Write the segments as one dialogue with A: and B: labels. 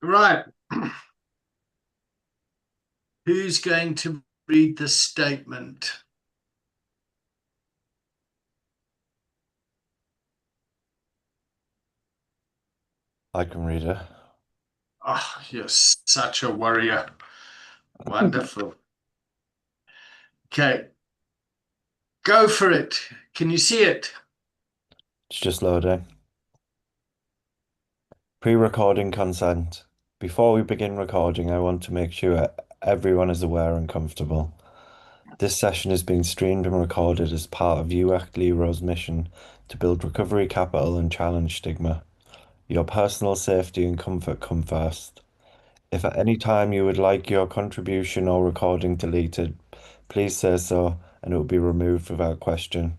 A: Right. Who's going to read the statement?
B: I can read it.
A: Oh, you're such a warrior. Wonderful. Okay, go for it. Can you see it?
B: It's just loading. Pre-recording consent. Before we begin recording, I want to make sure everyone is aware and comfortable. This session is being streamed and recorded as part of UAC Lero's mission to build recovery capital and challenge stigma. Your personal safety and comfort come first. If at any time you would like your contribution or recording deleted, please say so and it will be removed without question.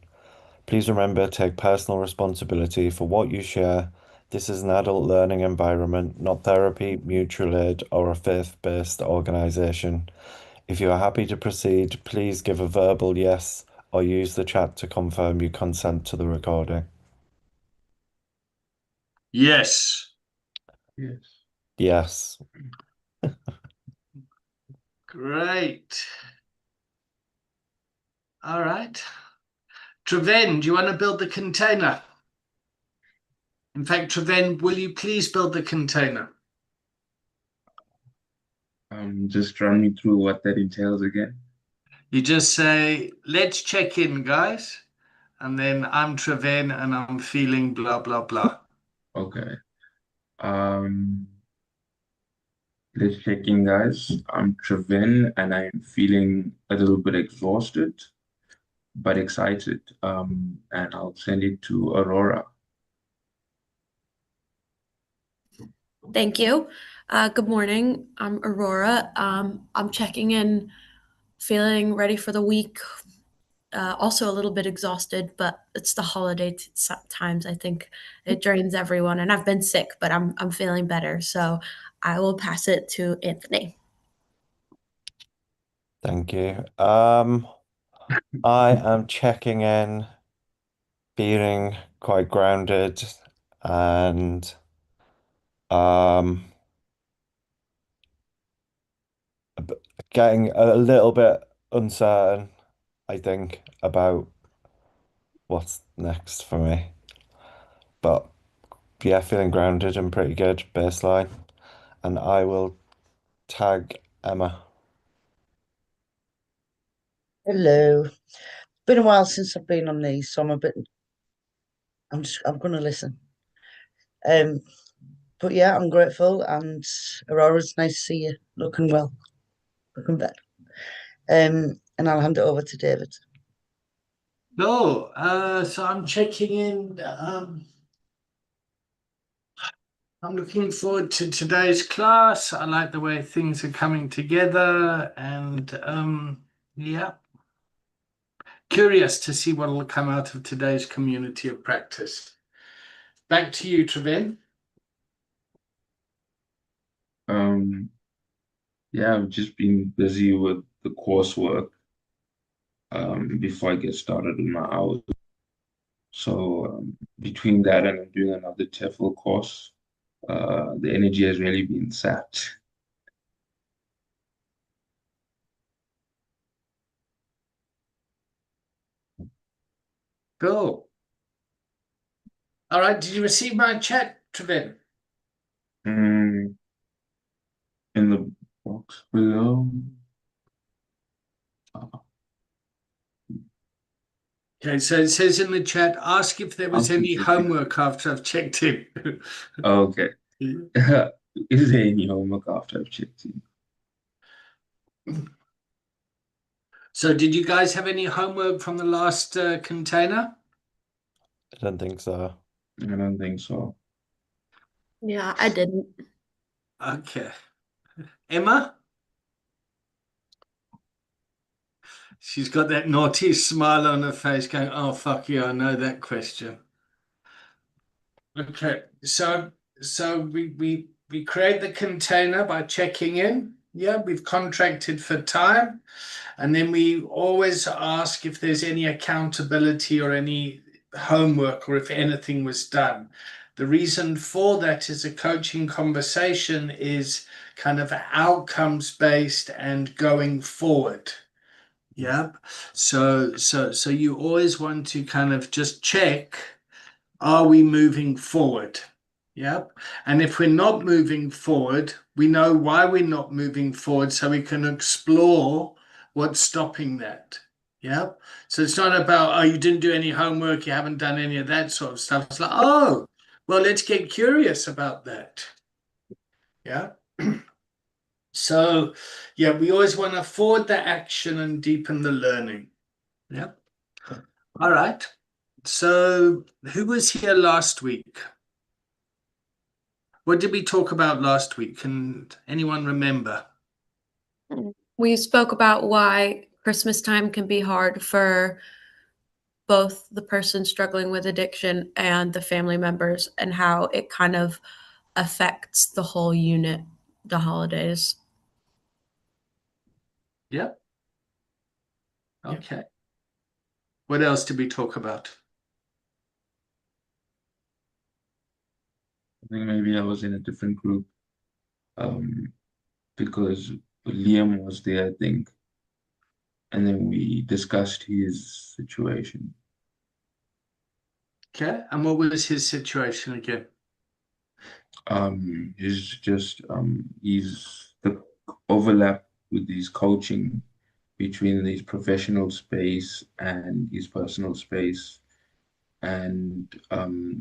B: Please remember to take personal responsibility for what you share. This is an adult learning environment, not therapy, mutual aid, or a faith-based organization. If you are happy to proceed, please give a verbal yes or use the chat to confirm you consent to the recording.
A: Yes.
C: Yes.
B: Yes.
A: Great. All right. Treven, do you want to build the container? In fact, Treven, will you please build the container?
C: Just run me through what that entails again.
A: You just say, let's check in, guys. And then I'm Treven and I'm feeling blah, blah, blah.
C: Okay. Um, let's check in, guys. I'm Trevin and I'm feeling a little bit exhausted, but excited. And I'll send it to Aurora.
D: Thank you. Good morning. I'm Aurora. I'm checking in, feeling ready for the week. Also a little bit exhausted, but it's the holiday times. I think it drains everyone, and I've been sick, but I'm feeling better. So I will pass it to Anthony.
B: Thank you. I am checking in, feeling quite grounded and um a bit- getting a little bit uncertain, I think, about what's next for me. But yeah, feeling grounded and pretty good baseline. And I will tag Emma.
E: Hello. Been a while since I've been on these, so I'm gonna listen. Um, but yeah, I'm grateful, and Aurora's nice to see you, looking well, looking better. And I'll hand it over to David.
A: No, so I'm checking in. I'm looking forward to today's class. I like the way things are coming together, and yeah, curious to see what will come out of today's community of practice. Back to you, Treven.
C: Um, yeah, I've just been busy with the coursework before I get started with my hours. So between that and I'm doing another TEFL course, the energy has really been sapped.
A: Cool. All right. Did you receive my chat, Treven?
C: Mm, in the box below.
A: Okay, so it says in the chat, ask if there
C: I'll
A: was
C: keep
A: any
C: looking.
A: homework after I've checked in.
C: Okay. Is there any homework after I've checked in?
A: So, did you guys have any homework from the last container?
B: I don't think so.
C: I don't think so.
D: Yeah, I didn't.
A: Okay. Emma? She's got that naughty smile on her face going, oh, fuck you, I know that question. Okay, so we create the container by checking in. Yeah, we've contracted for time, and then we always ask if there's any accountability or any homework or if anything was done. The reason for that is a coaching conversation is kind of outcomes based and going forward. Yeah. So you always want to kind of just check, are we moving forward? Yep. And if we're not moving forward, we know why we're not moving forward so we can explore what's stopping that. Yep. So it's not about, oh, you didn't do any homework, you haven't done any of that sort of stuff. It's like, oh, well, let's get curious about that. Yeah. So, yeah, we always want to forward the action and deepen the learning. Yeah. All right. So, who was here last week? What did we talk about last week? Can anyone remember?
D: We spoke about why Christmas time can be hard for both the person struggling with addiction and the family members, and how it kind of affects the whole unit, the holidays.
A: Yeah. Okay. What else did we talk about?
C: I think maybe I was in a different group, because Liam was there, I think, and then we discussed his situation.
A: Okay. And what was his situation again?
C: He's the overlap with his coaching between his professional space and his personal space, and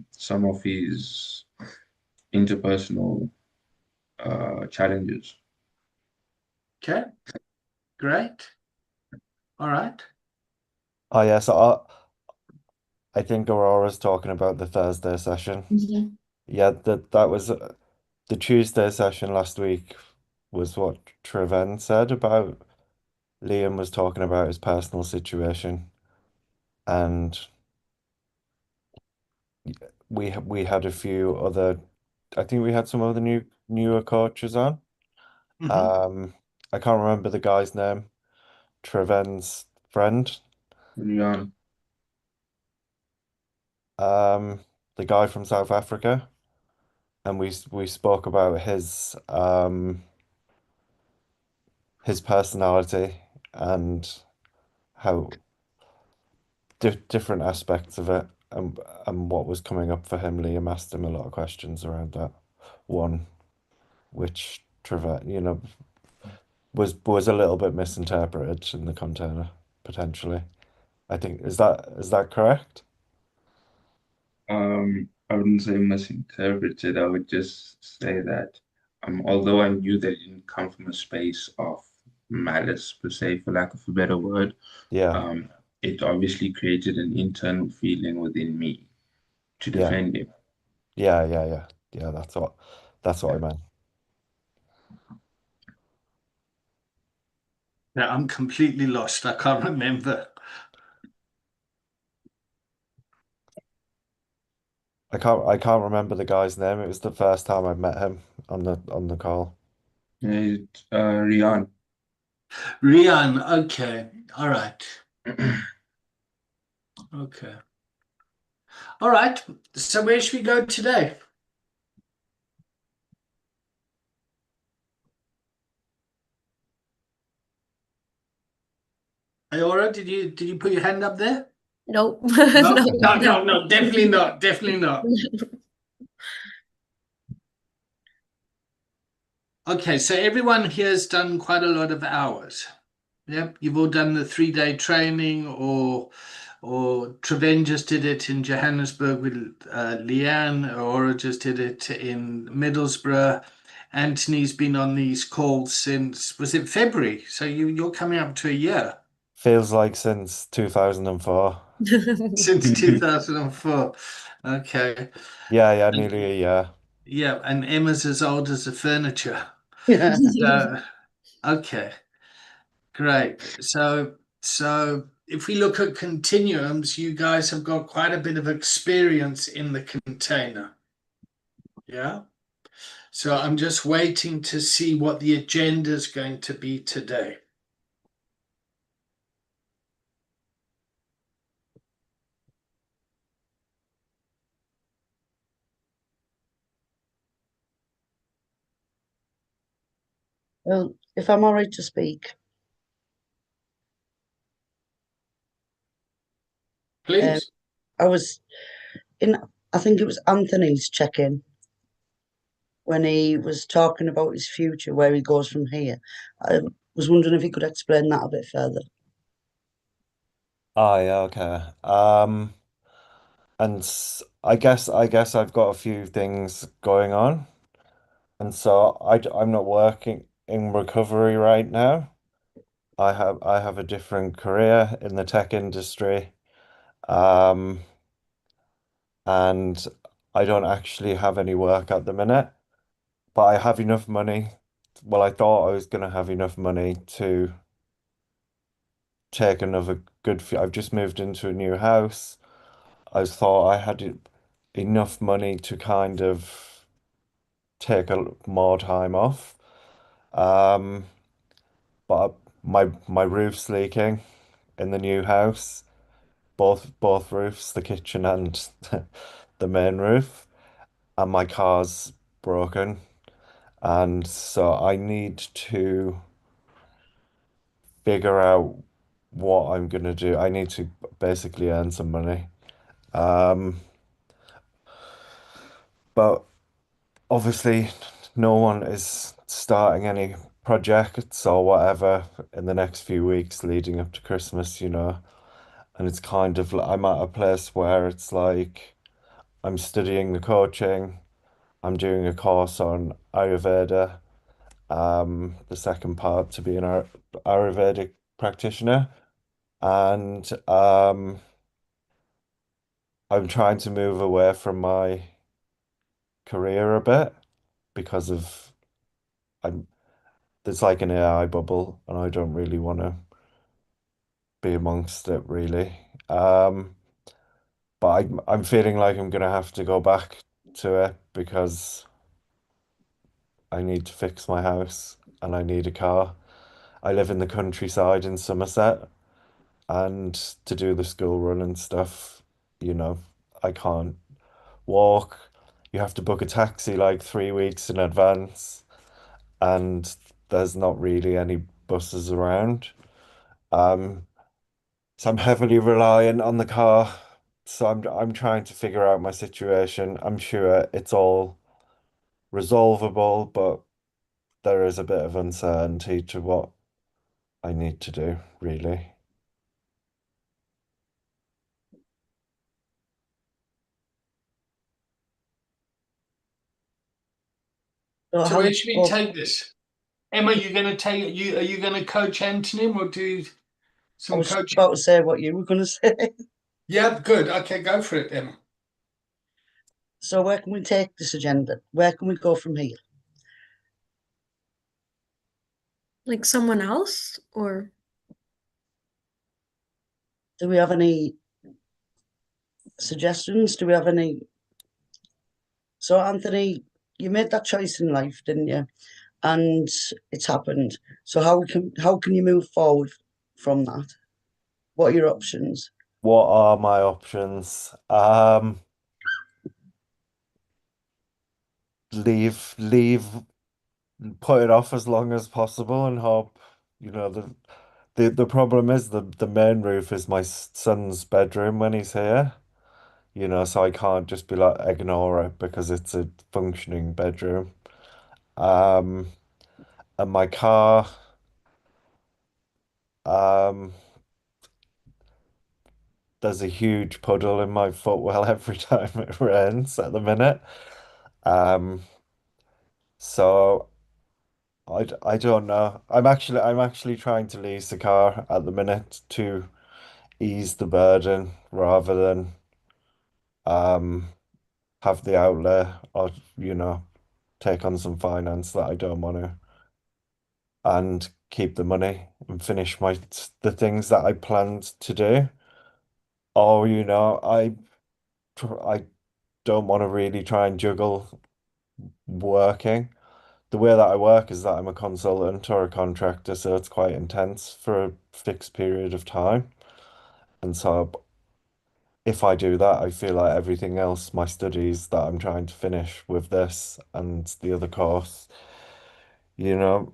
C: some of his interpersonal challenges.
A: Okay. Great. All right.
B: Oh yeah, so I think Aurora's talking about the Thursday session. Yeah, that was the Tuesday session last week was what Treven said about Liam was talking about his personal situation, and we had a few other, I think we had some other newer coaches on.
A: Mhm.
B: I can't remember the guy's name. Treven's friend,
C: Rian,
B: the guy from South Africa, and we spoke about his personality and how different aspects of it and what was coming up for him. Liam asked him a lot of questions around that one, which Trevor, was a little bit misinterpreted in the container potentially. I think is that correct?
C: I wouldn't say misinterpreted. I would just say that, although I knew that it didn't come from a space of malice per se, for lack of a better word,
B: Yeah,
C: um, it obviously created an internal feeling within me to
B: yeah,
C: defend him.
B: yeah. That's what I meant.
A: Yeah, I'm completely lost. I can't remember.
B: I can't remember the guy's name. It was the first time I met him on the call.
C: Rian.
A: Rian. Okay. All right. Okay. All right. So where should we go today? Ayora, did you put your hand up there?
D: Nope.
A: No,
D: No,
A: no, no, no, definitely not. Definitely not. Okay, so everyone here has done quite a lot of hours. Yep, you've all done the 3-day training, or Treven just did it in Johannesburg with Leanne, or just did it in Middlesbrough. Anthony's been on these calls since, was it February? So you're coming up to a year.
B: Feels like since 2004.
A: Since 2004. Okay.
B: Yeah, nearly a year.
A: Yeah, and Emma's as old as the furniture.
E: Yeah.
A: So, okay, great. So if we look at continuums, you guys have got quite a bit of experience in the container. Yeah. So I'm just waiting to see what the agenda is going to be today.
E: Well, if I'm all right to speak,
A: Please.
E: I was in, I think it was Anthony's check-in when he was talking about his future, where he goes from here. I was wondering if he could explain that a bit further.
B: Oh, yeah, okay. And I guess I've got a few things going on, and so I'm not working in recovery right now. I have a different career in the tech industry, um, and I don't actually have any work at the minute, but I have enough money. Well, I thought I was gonna have enough money to take another good few. I've just moved into a new house. I thought I had enough money to kind of take more time off. Um, but my roof's leaking in the new house, both roofs, the kitchen and the main roof, and my car's broken, and so I need to figure out what I'm gonna do. I need to basically earn some money. Um, but obviously, no one is starting any projects or whatever in the next few weeks leading up to Christmas, and it's kind of I'm at a place where it's like I'm studying the coaching, I'm doing a course on Ayurveda, the second part to be an Ayurvedic practitioner, and I'm trying to move away from my career a bit because of I'm there's like an AI bubble and I don't really want to be amongst it really. But I'm feeling like I'm gonna have to go back to it because I need to fix my house and I need a car. I live in the countryside in Somerset, and to do the school run and stuff, you know, I can't walk. You have to book a taxi like 3 weeks in advance, and there's not really any buses around. Um, so I'm heavily reliant on the car. So I'm trying to figure out my situation. I'm sure it's all resolvable, but there is a bit of uncertainty to what I need to do, really.
E: So
A: So
E: how
A: where
E: would
A: should
E: you
A: we
E: go?
A: take this? Emma, you going to take you? Are you going to coach Anthony? We'll do
E: I
A: some
E: was
A: coaching.
E: about to say what you were going to say.
A: Yeah, good. Okay, go for it, Emma.
E: So where can we take this agenda? Where can we go from here?
D: Like someone else, or
E: Do we have any suggestions? Do we have any? So Anthony, you made that choice in life, didn't you? And it's happened. So how can you move forward from that? What are your options?
B: What are my options? Leave, put it off as long as possible and hope, the problem is the main roof is my son's bedroom when he's here, so I can't just be like ignore it because it's a functioning bedroom. Um, and my car, um, there's a huge puddle in my footwell every time it rains at the minute. Um, so I don't know. I'm actually trying to lease a car at the minute to ease the burden rather than um have the outlay or take on some finance that I don't want to and keep the money and finish the things that I planned to do. Or I don't want to really try and juggle working. The way that I work is that I'm a consultant or a contractor, so it's quite intense for a fixed period of time. And so if I do that, I feel like everything else, my studies that I'm trying to finish with this and the other course, you know,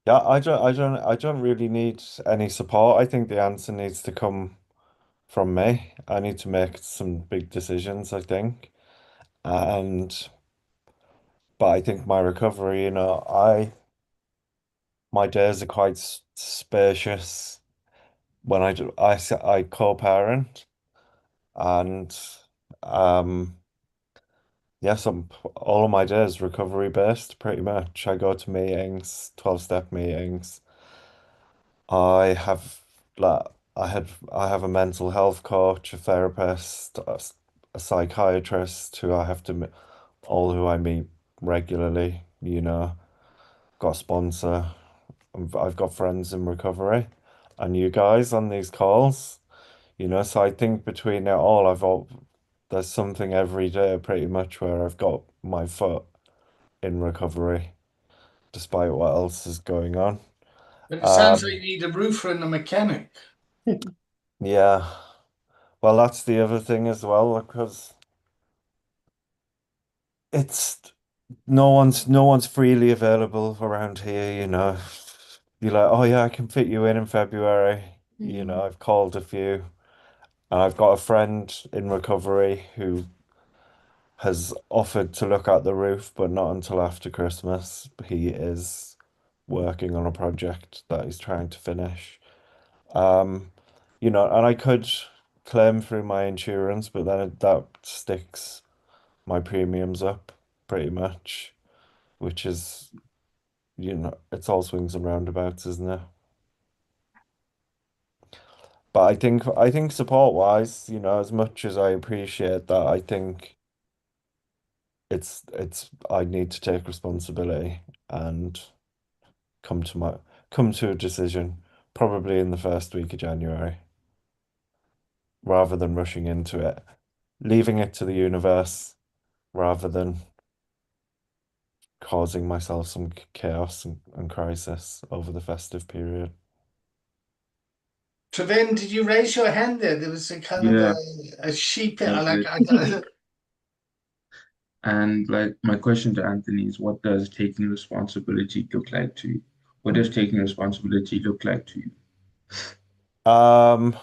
B: Yeah, I don't really need any support. I think the answer needs to come from me. I need to make some big decisions, I think. And but I think my recovery, my days are quite spacious when I co-parent and um yes, all of my days recovery based pretty much. I go to meetings, 12-step meetings. I have like I have a mental health coach, a therapist, a psychiatrist who I have to all who I meet regularly, got a sponsor. I've got friends in recovery and you guys on these calls, so I think between it all, there's something every day pretty much where I've got my foot in recovery despite what else is going on.
A: But it sounds like
B: Um,
A: you need a roofer and a mechanic.
B: yeah. Well, that's the other thing as well, because it's no one's freely available around here. You're like, oh yeah, I can fit you in February.
D: Mhm.
B: I've called a few, and I've got a friend in recovery who has offered to look at the roof, but not until after Christmas. He is working on a project that he's trying to finish. Um, and I could claim through my insurance, but then that sticks my premiums up pretty much, which is, it's all swings and roundabouts, isn't it? But I think support wise, as much as I appreciate that, I think I need to take responsibility and come to my come to a decision probably in the first week of January rather than rushing into it, leaving it to the universe rather than causing myself some chaos and crisis over the festive period.
A: Trevin, did you raise your hand there? There was a kind of
C: Yeah,
A: a sheep.
C: I
A: I like.
C: did. And like my question to Anthony is, what does taking responsibility look like to you? What does taking responsibility look like to you?
B: Um,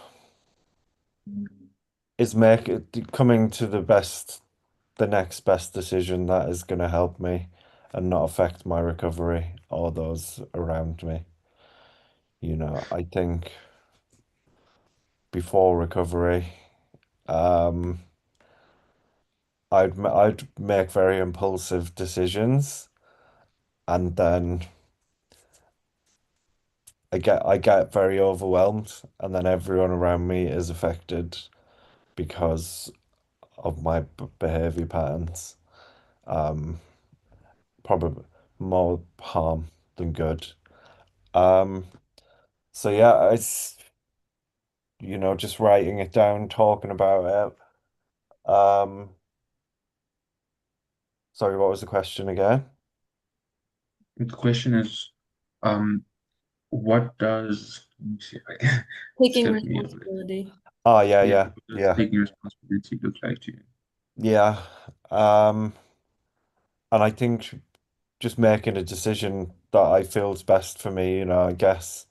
B: is make it coming to the next best decision that is going to help me and not affect my recovery or those around me. I think before recovery, um, I'd make very impulsive decisions, and then I get very overwhelmed, and then everyone around me is affected because of my behavior patterns. Um, Probably more harm than good. Um, so yeah, it's just writing it down, talking about it. Sorry, what was the question again?
C: The question is, um, what does, let me see if I can,
D: Taking
C: slipped me a bit.
D: responsibility.
B: Oh yeah,
C: Yeah,
B: yeah,
C: what does
B: yeah,
C: taking responsibility look like to you?
B: yeah. Um, and I think just making a decision that I feel is best for me, I guess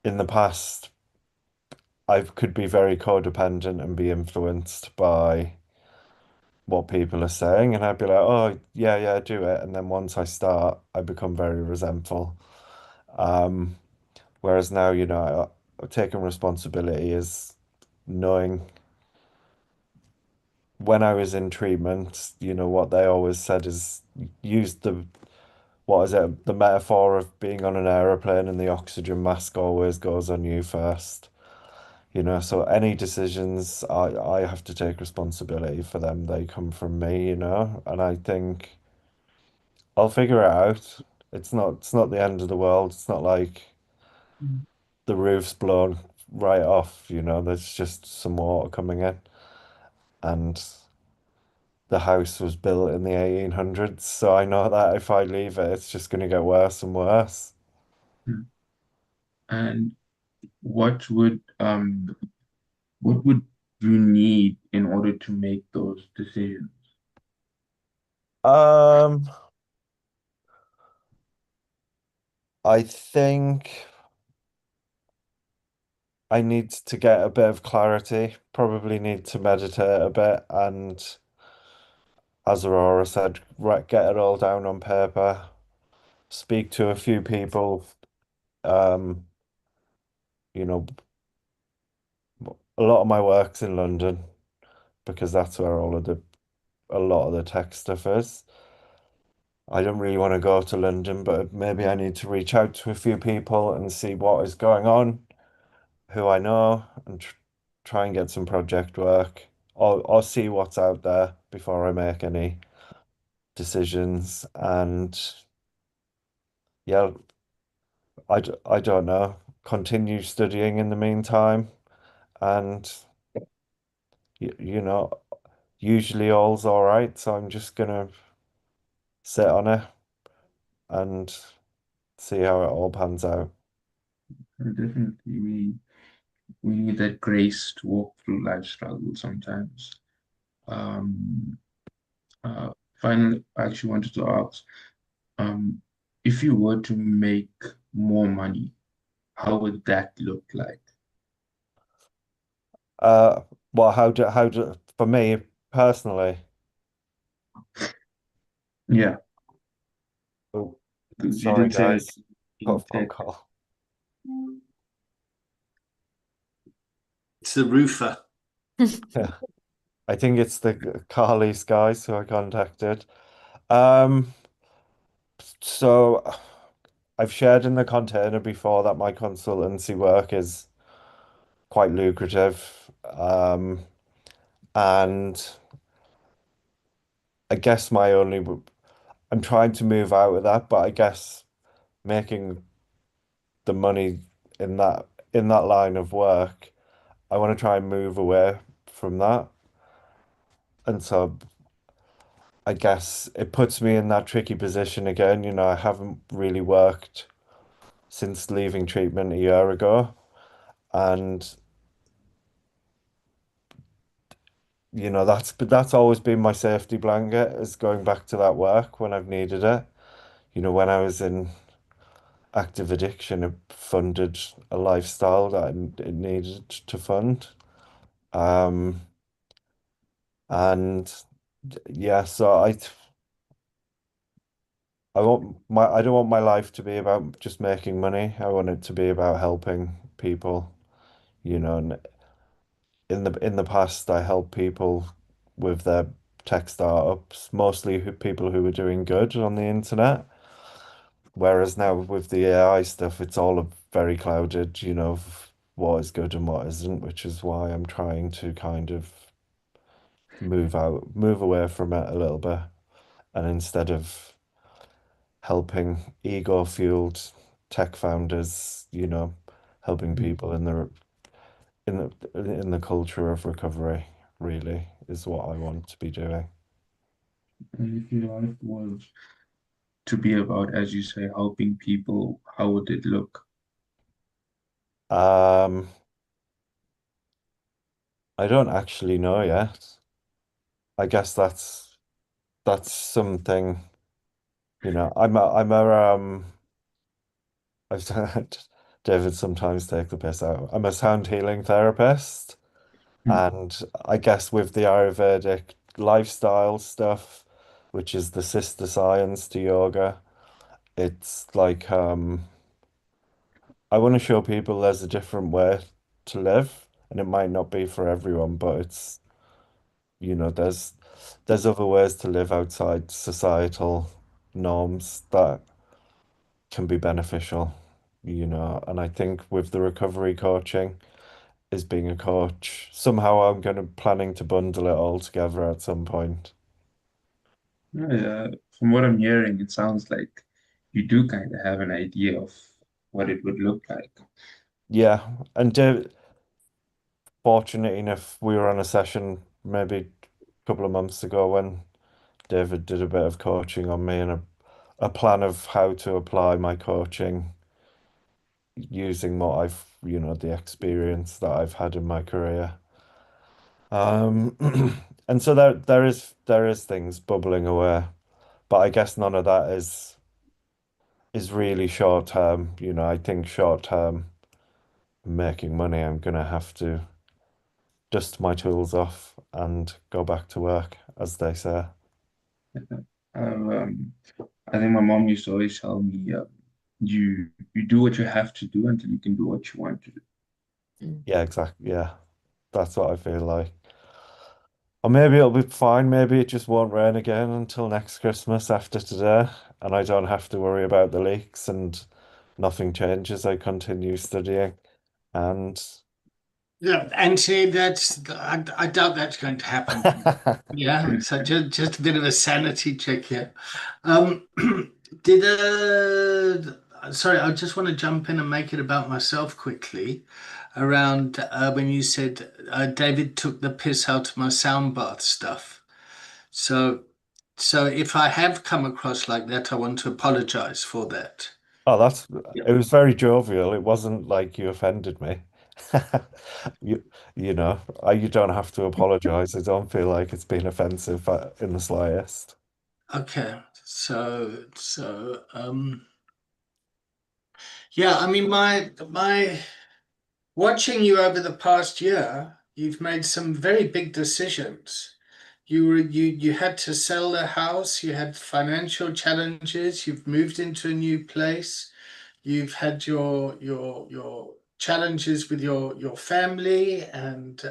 B: in the past I could be very codependent and be influenced by what people are saying, and I'd be like, oh yeah, yeah, do it. And then once I start, I become very resentful. Um, Whereas now, taking responsibility is knowing when I was in treatment, what they always said is use what is it, the metaphor of being on an aeroplane and the oxygen mask always goes on you first. So any decisions, I have to take responsibility for them. They come from me. And I think I'll figure it out. It's not the end of the world. It's not like
C: Mm.
B: the roof's blown right off. There's just some water coming in. And the house was built in the 1800s, so I know that if I leave it, it's just going to get worse and worse.
C: Mm. And what would you need in order to make those decisions?
B: Um, I think I need to get a bit of clarity, probably need to meditate a bit, and as Aurora said, get it all down on paper, speak to a few people, um, you know, a lot of my work's in London because that's where a lot of the tech stuff is. I don't really want to go to London, but maybe I need to reach out to a few people and see what is going on, who I know, and try and get some project work or see what's out there before I make any decisions. And yeah, I don't know. Continue studying in the meantime, and you know, usually all's all right. So I'm just gonna sit on it and see how it all pans out.
C: Definitely, we need that grace to walk through life struggle sometimes. Um, Finally, I actually wanted to ask, um, if you were to make more money, how would that look like?
B: Uh, well, for me personally,
C: Yeah,
B: oh,
C: because you
B: sorry
C: did say that
B: guys, got a
C: in
B: phone
C: tech.
B: call.
A: It's the roofer.
B: Yeah, I think it's the Carly's guys who I contacted. Um, so I've shared in the container before that my consultancy work is quite lucrative. And I guess I'm trying to move out of that, but I guess making the money in that line of work, I want to try and move away from that. And so I guess it puts me in that tricky position again. I haven't really worked since leaving treatment a year ago. And that's always been my safety blanket is going back to that work when I've needed it. When I was in active addiction, it funded a lifestyle that it needed to fund. Um, and yeah, so I don't want my life to be about just making money. I want it to be about helping people, and in the past I helped people with their tech startups, mostly people who were doing good on the internet. Whereas now with the AI stuff, it's all very clouded, of what is good and what isn't, which is why I'm trying to kind of move away from it a little bit. And instead of helping ego-fueled tech founders, helping people in the culture of recovery, really, is what I want to be doing.
C: And if your life was to be about, as you say, helping people, how would it look?
B: Um, I don't actually know yet. I guess that's something, I've had David sometimes take the piss out. I'm a sound healing therapist,
C: Hmm.
B: and I guess with the Ayurvedic lifestyle stuff, which is the sister science to yoga, it's like I want to show people there's a different way to live, and it might not be for everyone, but it's there's other ways to live outside societal norms that can be beneficial, and I think with the recovery coaching is being a coach. Somehow I'm going to planning to bundle it all together at some point.
C: Yeah, from what I'm hearing, it sounds like you do kind of have an idea of what it would look like.
B: Yeah, and fortunate enough, we were on a session maybe a couple of months ago when David did a bit of coaching on me and a plan of how to apply my coaching using the experience that I've had in my career. Um, and so there is things bubbling away, but I guess none of that is is really short term. You know, I think short term making money, I'm gonna have to dust my tools off and go back to work, as they say.
C: Um, I think my mom used to always tell me, you do what you have to do until you can do what you want to do.
B: Yeah, exactly. Yeah, that's what I feel like. Or maybe it'll be fine. Maybe it just won't rain again until next Christmas after today, and I don't have to worry about the leaks and nothing changes. I continue studying, and
A: Yeah, Anthony, I doubt that's going to happen. Yeah, so just a bit of a sanity check here. Um, did sorry, I just want to jump in and make it about myself quickly around when you said David took the piss out of my sound bath stuff. So, so if I have come across like that, I want to apologize for that.
B: oh,
A: Yeah.
B: it was very jovial. It wasn't like you offended me. You you know, you don't have to apologize. I don't feel like it's been offensive in the slightest.
A: Okay, yeah, I mean my watching you over the past year, you've made some very big decisions. You had to sell the house, you had financial challenges, you've moved into a new place, you've had your challenges with your family, and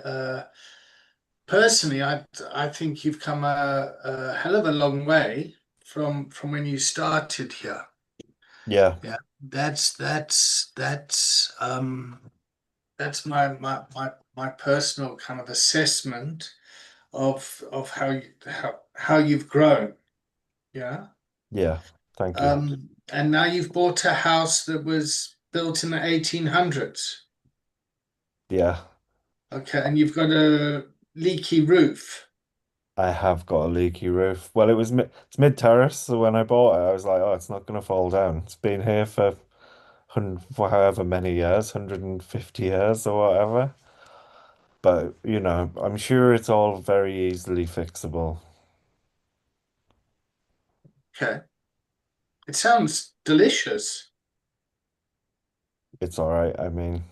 A: personally, I think you've come a hell of a long way from when you started here.
B: Yeah,
A: Yeah, that's my personal kind of assessment of how you've grown. Yeah.
B: yeah. Thank you.
A: And now you've bought a house that was built in the 1800s.
B: Yeah,
A: Okay, and you've got a leaky roof.
B: I have got a leaky roof. Well, it's mid-terrace, so when I bought it, I was like, oh, it's not gonna fall down. It's been here for however many years, 150 years or whatever. But, you know, I'm sure it's all very easily fixable.
A: Okay, it sounds delicious,
B: It's all right. I mean,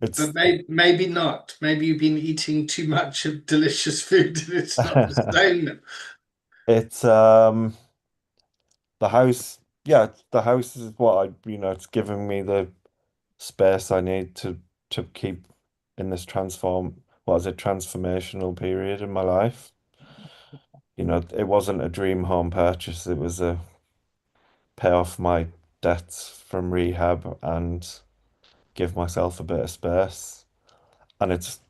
B: it's
A: but maybe not. Maybe you've been eating too much of delicious food and it's not the same.
B: it's the house. Yeah, the house is what I, you know, it's giving me the space I need to keep in this what is it, transformational period in my life. You know, it wasn't a dream home purchase. It was a pay off my debts from rehab and give myself a bit of space. And it's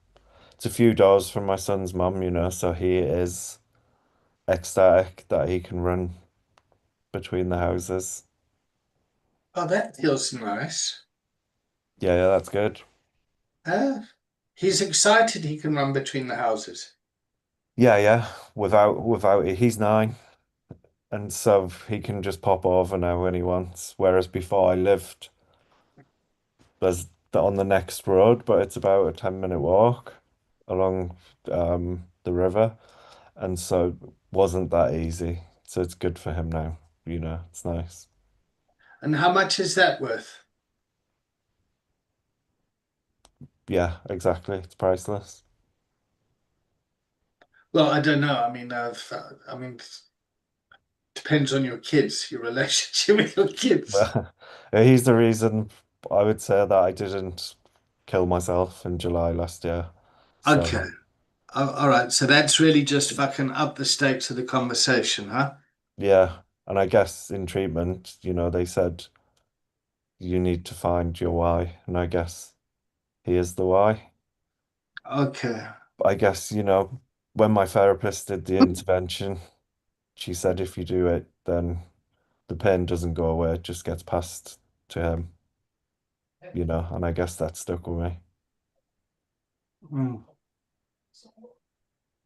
B: a few doors from my son's mum, you know, so he is ecstatic that he can run between the houses.
A: Oh, that feels nice.
B: Yeah, yeah, that's good.
A: Uh, he's excited he can run between the houses.
B: Yeah, yeah. Without it, he's 9, and so he can just pop over now when he wants. Whereas before I lived there's on the next road, but it's about a 10-minute walk along the river, and so it wasn't that easy. So it's good for him now, you know, it's nice.
A: And how much is that worth?
B: Yeah, exactly. It's priceless.
A: Well, I don't know. I mean, depends on your kids, your relationship with your kids.
B: Well, he's the reason I would say that I didn't kill myself in July last year.
A: Okay.
B: So
A: All right. So that's really just fucking up the stakes of the conversation, huh?
B: yeah, and I guess in treatment, you know, they said you need to find your why, and I guess he is the why.
A: Okay.
B: I guess, you know, when my therapist did the intervention, she said if you do it, then the pain doesn't go away, it just gets passed to him, you know, and I guess that stuck with me.
A: Mm.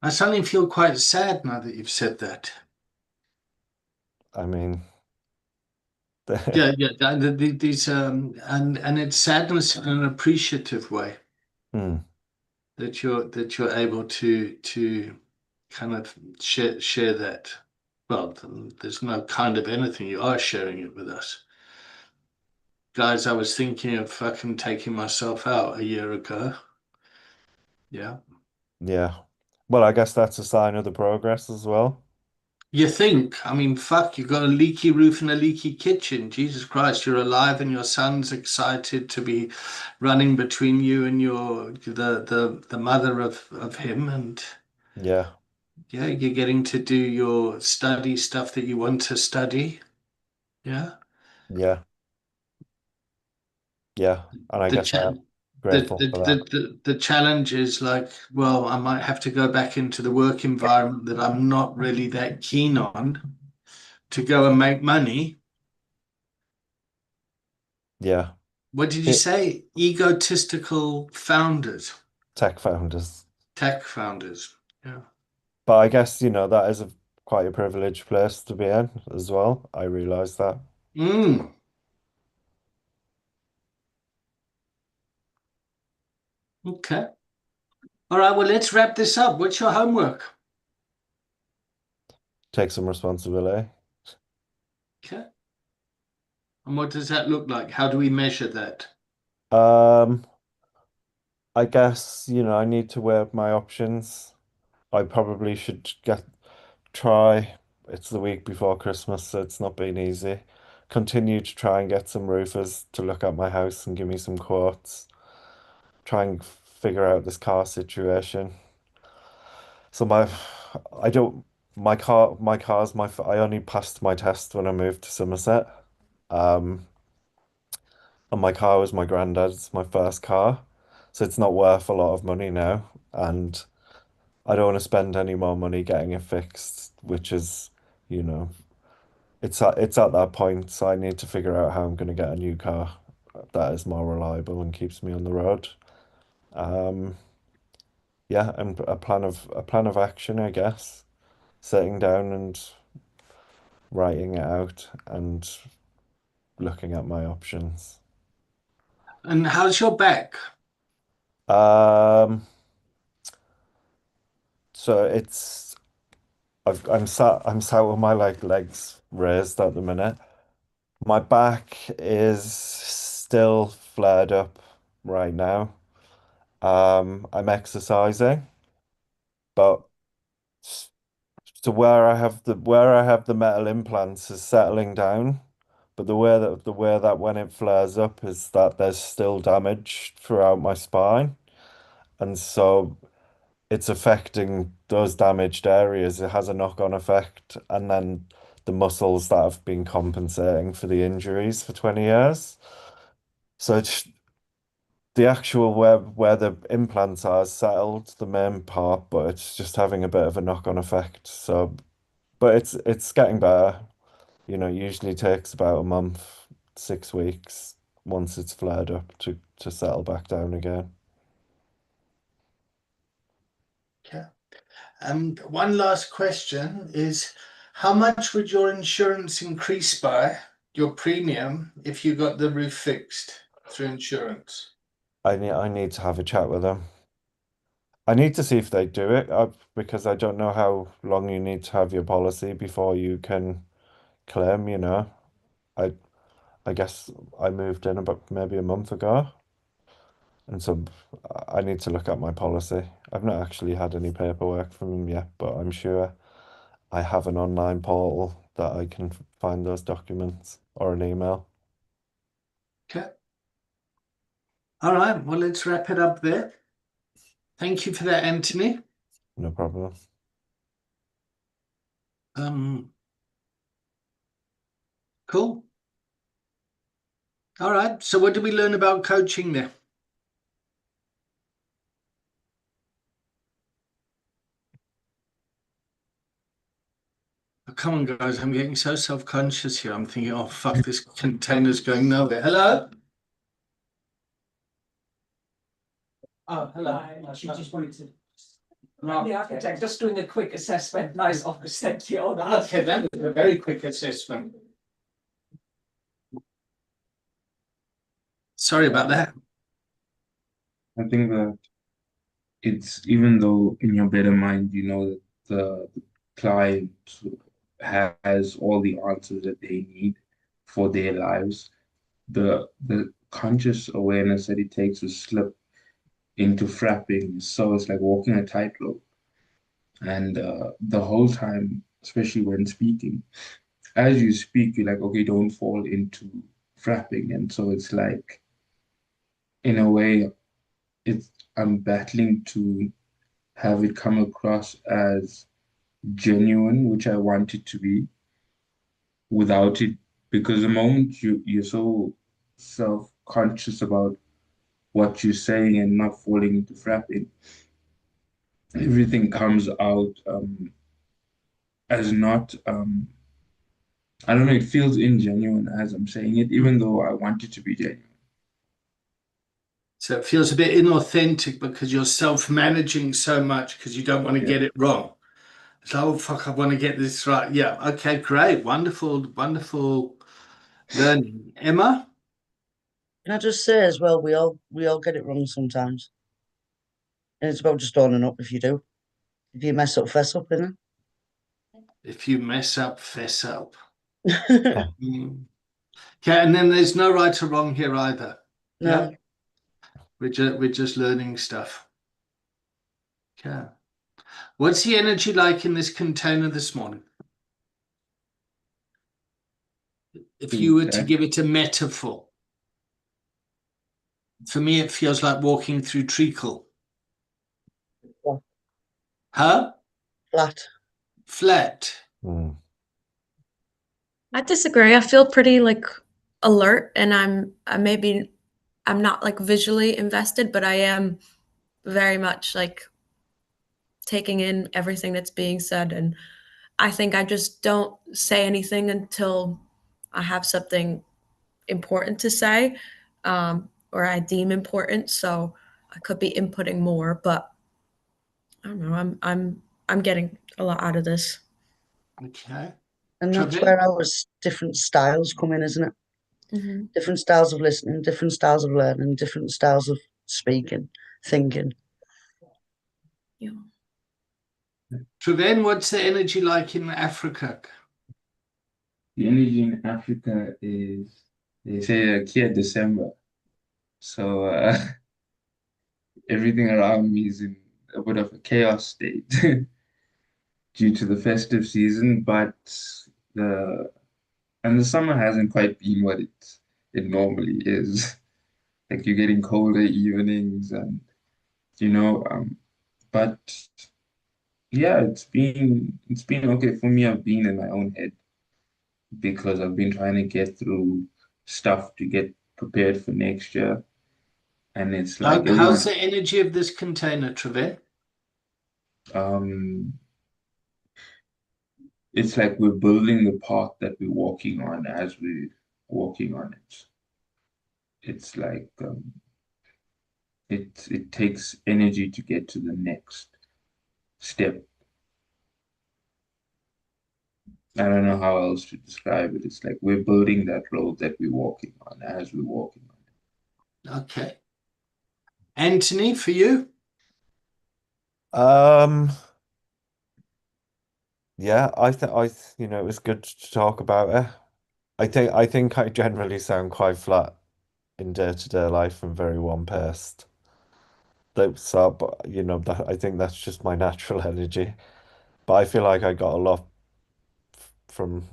A: I suddenly feel quite sad now that you've said that.
B: I mean,
A: Yeah, yeah. These and it's sadness in an appreciative way
B: hmm,
A: that you're able to kind of share that. Well, there's no kind of anything. You are sharing it with us. Guys, I was thinking of fucking taking myself out a year ago. Yeah.
B: Yeah. Well, I guess that's a sign of the progress as well.
A: You think, I mean, fuck, you got a leaky roof and a leaky kitchen. Jesus Christ, you're alive and your son's excited to be running between you and the mother of him, and
B: Yeah.
A: yeah, you're getting to do your study stuff that you want to study. Yeah.
B: Yeah. Yeah. And I
A: The
B: guess I
A: cha
B: am grateful for that.
A: the challenge is like, well, I might have to go back into the work environment that I'm not really that keen on to go and make money.
B: Yeah.
A: What did you
B: It,
A: say? Egotistical founders,
B: tech founders.
A: tech founders. Yeah.
B: But I guess, that is quite a privileged place to be in as well. I realize that.
A: Mm. Okay. All right. Well, let's wrap this up. What's your homework?
B: Take some responsibility.
A: Okay. And what does that look like? How do we measure that?
B: Um, I guess, I need to weigh up my options. I probably should try. It's the week before Christmas, so it's not been easy. Continue to try and get some roofers to look at my house and give me some quotes. Try and figure out this car situation. So I don't, I only passed my test when I moved to Somerset. Um, and my car was my granddad's, my first car. So it's not worth a lot of money now. And I don't want to spend any more money getting it fixed, which is, you know, it's at that point, so I need to figure out how I'm going to get a new car that is more reliable and keeps me on the road. Um, yeah, and a plan of action, I guess. Sitting down and writing it out and looking at my options.
A: And how's your back?
B: Um, so I'm sat with my legs raised at the minute. My back is still flared up right now. I'm exercising, but so where I have the metal implants is settling down, but the way that when it flares up is that there's still damage throughout my spine, and so it's affecting those damaged areas. It has a knock-on effect, and then the muscles that have been compensating for the injuries for 20 years. So it's the actual where the implants are settled, the main part, but it's just having a bit of a knock-on effect. So, but it's getting better. Usually takes about a month, 6 weeks once it's flared up to settle back down again.
A: Okay. One last question is, how much would your insurance increase by, your premium, if you got the roof fixed through insurance?
B: I need to have a chat with them. I need to see if they do it, because I don't know how long you need to have your policy before you can claim. I I guess I moved in about maybe a month ago, and so I need to look at my policy. I've not actually had any paperwork from them yet, but I'm sure I have an online portal that I can find those documents or an email.
A: Okay. All right. Well, let's wrap it up there. Thank you for that, Anthony.
B: No problem.
A: Cool. All right. So what did we learn about coaching there? Oh, come on, guys. I'm getting so self-conscious here. I'm thinking, oh, fuck, this container's going nowhere. Hello? Oh, hello.
F: She just wanted to. The architect, just doing a quick assessment. Nice office, thank you. Oh, that's
A: Okay, that was a very quick assessment. Sorry about that.
C: I think that it's even though in your better mind you know that the client has all the answers that they need for their lives. The conscious awareness that it takes to slip into frapping, so it's like walking a tightrope. And the whole time, especially when speaking, as you speak, you're like, okay, don't fall into frapping. And so it's like, in a way, it's I'm battling to have it come across as genuine, which I want it to be, without it, because the moment you're so self-conscious about what you're saying and not falling into frapping, everything comes out as not I don't know, it feels ingenuine as I'm saying it, even though I want it to be genuine.
A: So it feels a bit inauthentic because you're self-managing so much because you don't want to
C: Yeah.
A: get it wrong. It's like, oh fuck, I want to get this right. Yeah, okay, great. Wonderful, wonderful learning. Emma?
E: Can I just say as well, we all get it wrong sometimes. And it's about just owning up if you do. If you mess up, fess up, innit?
A: If you mess up, fess up.
E: No.
A: Mm. Okay, and then there's no right or wrong here either. Yeah, we're just learning stuff. Okay. What's the energy like in this container this morning? If you were to
C: Okay.
A: give it a metaphor, for me, it feels like walking through treacle.
E: Yeah.
A: Huh?
E: Flat.
A: Flat.
B: Mm.
D: I disagree. I feel pretty like alert, and I'm not like visually invested, but I am very much like taking in everything that's being said. And I think I just don't say anything until I have something important to say, or I deem important. So I could be inputting more, but I don't know. I'm getting a lot out of this.
A: Okay.
E: And that's
A: Travin?
E: where our different styles come in, isn't it?
D: Mm-hmm.
E: Different styles of listening, different styles of learning, different styles of speaking, thinking.
D: Yeah.
A: Travin, what's the energy like in Africa?
C: The energy in Africa is, they say, Kia December. So everything around me is in a bit of a chaos state due to the festive season, but the the summer hasn't quite been what it normally is. Like you're getting colder evenings and but yeah, it's been okay for me. I've been in my own head because I've been trying to get through stuff to get prepared for next year. And it's like
A: How's
C: everyone,
A: the energy of this container, Travin?
C: um, it's like we're building the path that we're walking on as we're walking on it. It's like it takes energy to get to the next step. I don't know how else to describe it. It's like we're building that road that we're walking on as we're walking on it.
A: Okay. Anthony, for you?
B: Um, yeah, it was good to talk about it. I think I generally sound quite flat in day-to-day life and very one-paced. But that I think that's just my natural energy. But I feel like I got a lot from,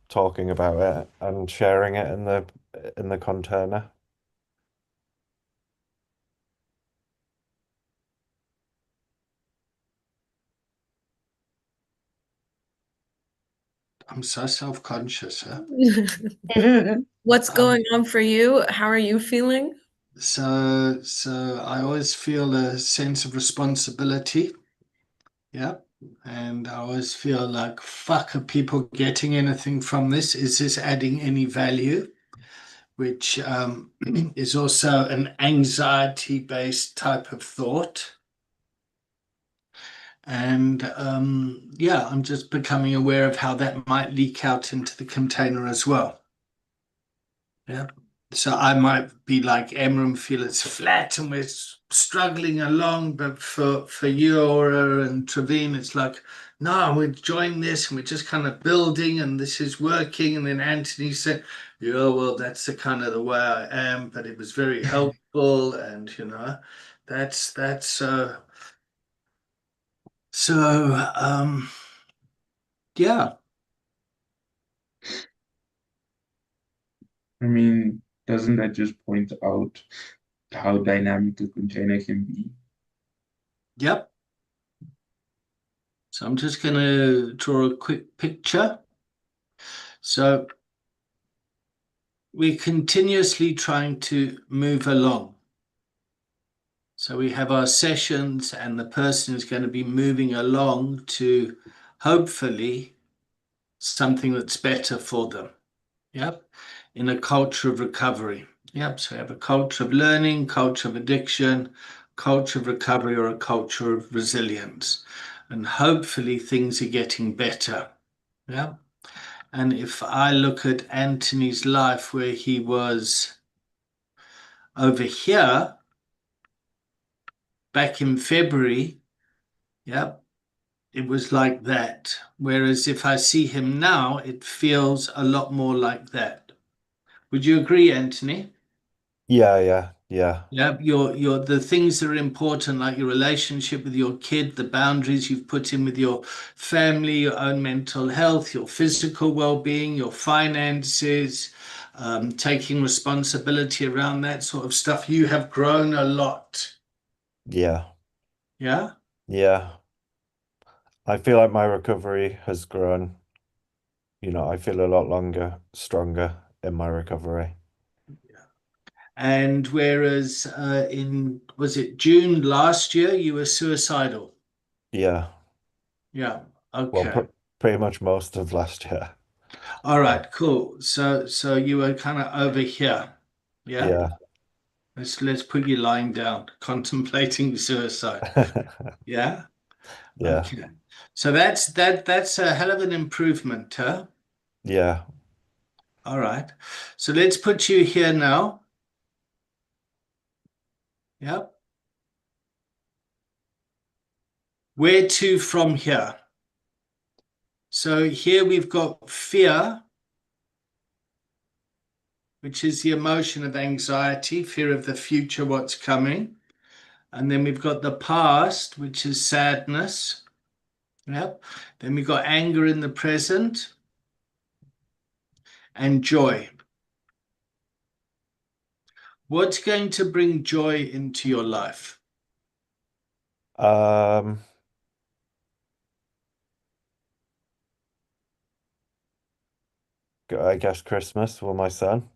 B: talking about it and sharing it in the container.
A: I'm so self-conscious, huh?
D: What's going on for you? How are you feeling?
A: So I always feel a sense of responsibility. Yeah. And I always feel like, fuck, are people getting anything from this? Is this adding any value? Which is also an anxiety-based type of thought. And yeah, I'm just becoming aware of how that might leak out into the container as well. Yeah. So I might be like Emma and feel it's flat and we're struggling along, but for you, Aura and Traveen, it's like, no, we're enjoying this and we're just kind of building and this is working. And then Anthony said, yeah, well, that's the kind of the way I am, but it was very helpful, and that's so yeah.
C: I mean, doesn't that just point out how dynamic a container can be?
A: Yep. So I'm just going to draw a quick picture. So we're continuously trying to move along. So we have our sessions, and the person is going to be moving along to hopefully something that's better for them. Yep. In a culture of recovery. Yep. So we have a culture of learning, culture of addiction, culture of recovery, or a culture of resilience. And hopefully things are getting better. Yeah. And if I look at Anthony's life, where he was over here back in February, yeah, it was like that. Whereas if I see him now, it feels a lot more like that. Would you agree, Anthony?
B: Yeah.
A: Yeah, your the things that are important, like your relationship with your kid, the boundaries you've put in with your family, your own mental health, your physical well-being, your finances, taking responsibility around that sort of stuff. You have grown a lot.
B: Yeah.
A: Yeah.
B: Yeah. I feel like my recovery has grown. I feel a lot stronger in my recovery.
A: And whereas in, was it June last year, you were suicidal?
B: Yeah.
A: Yeah.
B: Well,
A: Okay.
B: pretty much most of last year.
A: All right, cool. So you were kind of over here. Yeah.
B: Yeah.
A: Let's put you lying down, contemplating suicide. Yeah.
B: Yeah.
A: Okay. So that's a hell of an improvement, huh?
B: Yeah.
A: All right. So let's put you here now. Yep. Where to from here? So here we've got fear, which is the emotion of anxiety, fear of the future, what's coming. And then we've got the past, which is sadness. Yep. Then we've got anger in the present and joy. What's going to bring joy into your life?
B: Um, I guess Christmas with my son.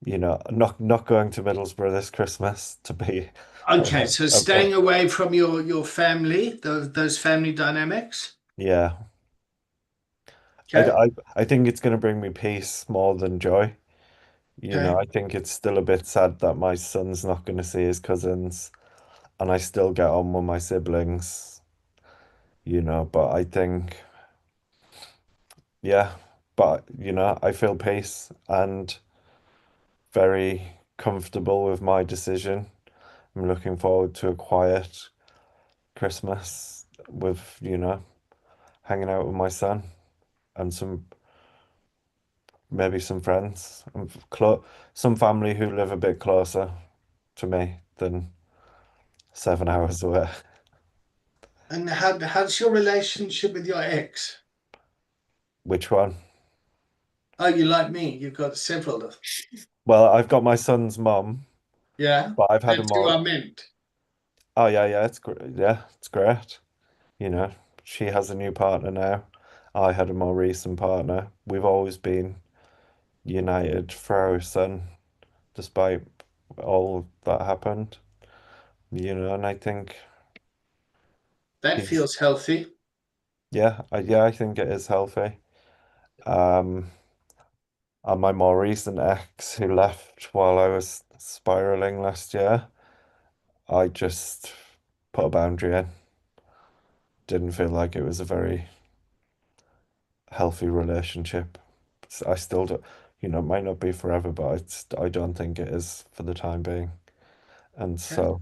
B: Not going to Middlesbrough this Christmas to be
A: Okay, so
B: a bit.
A: staying away from your family, those family dynamics.
B: Yeah.
A: Okay.
B: I think it's going to bring me peace more than joy.
A: Okay.
B: I think it's still a bit sad that my son's not going to see his cousins, and I still get on with my siblings, but I think, yeah, but, I feel peace and very comfortable with my decision. I'm looking forward to a quiet Christmas with, hanging out with my son and maybe some friends and some family who live a bit closer to me than 7 hours away.
A: And how's your relationship with your ex?
B: Which one?
A: Oh, you like me. You've got several of.
B: Well, I've got my son's mum,
A: Yeah.
B: but I've had
A: That's
B: him
A: who
B: all.
A: I meant.
B: Oh yeah, it's great. Yeah, it's great. You know, she has a new partner now. I had a more recent partner. We've always been united for our son, despite all that happened. And I think
A: That
B: he's,
A: feels healthy.
B: yeah, I think it is healthy. Um, and my more recent ex who left while I was spiraling last year, I just put a boundary in. Didn't feel like it was a very healthy relationship. I still do, you know, it might not be forever, but I don't think it is for the time being. And so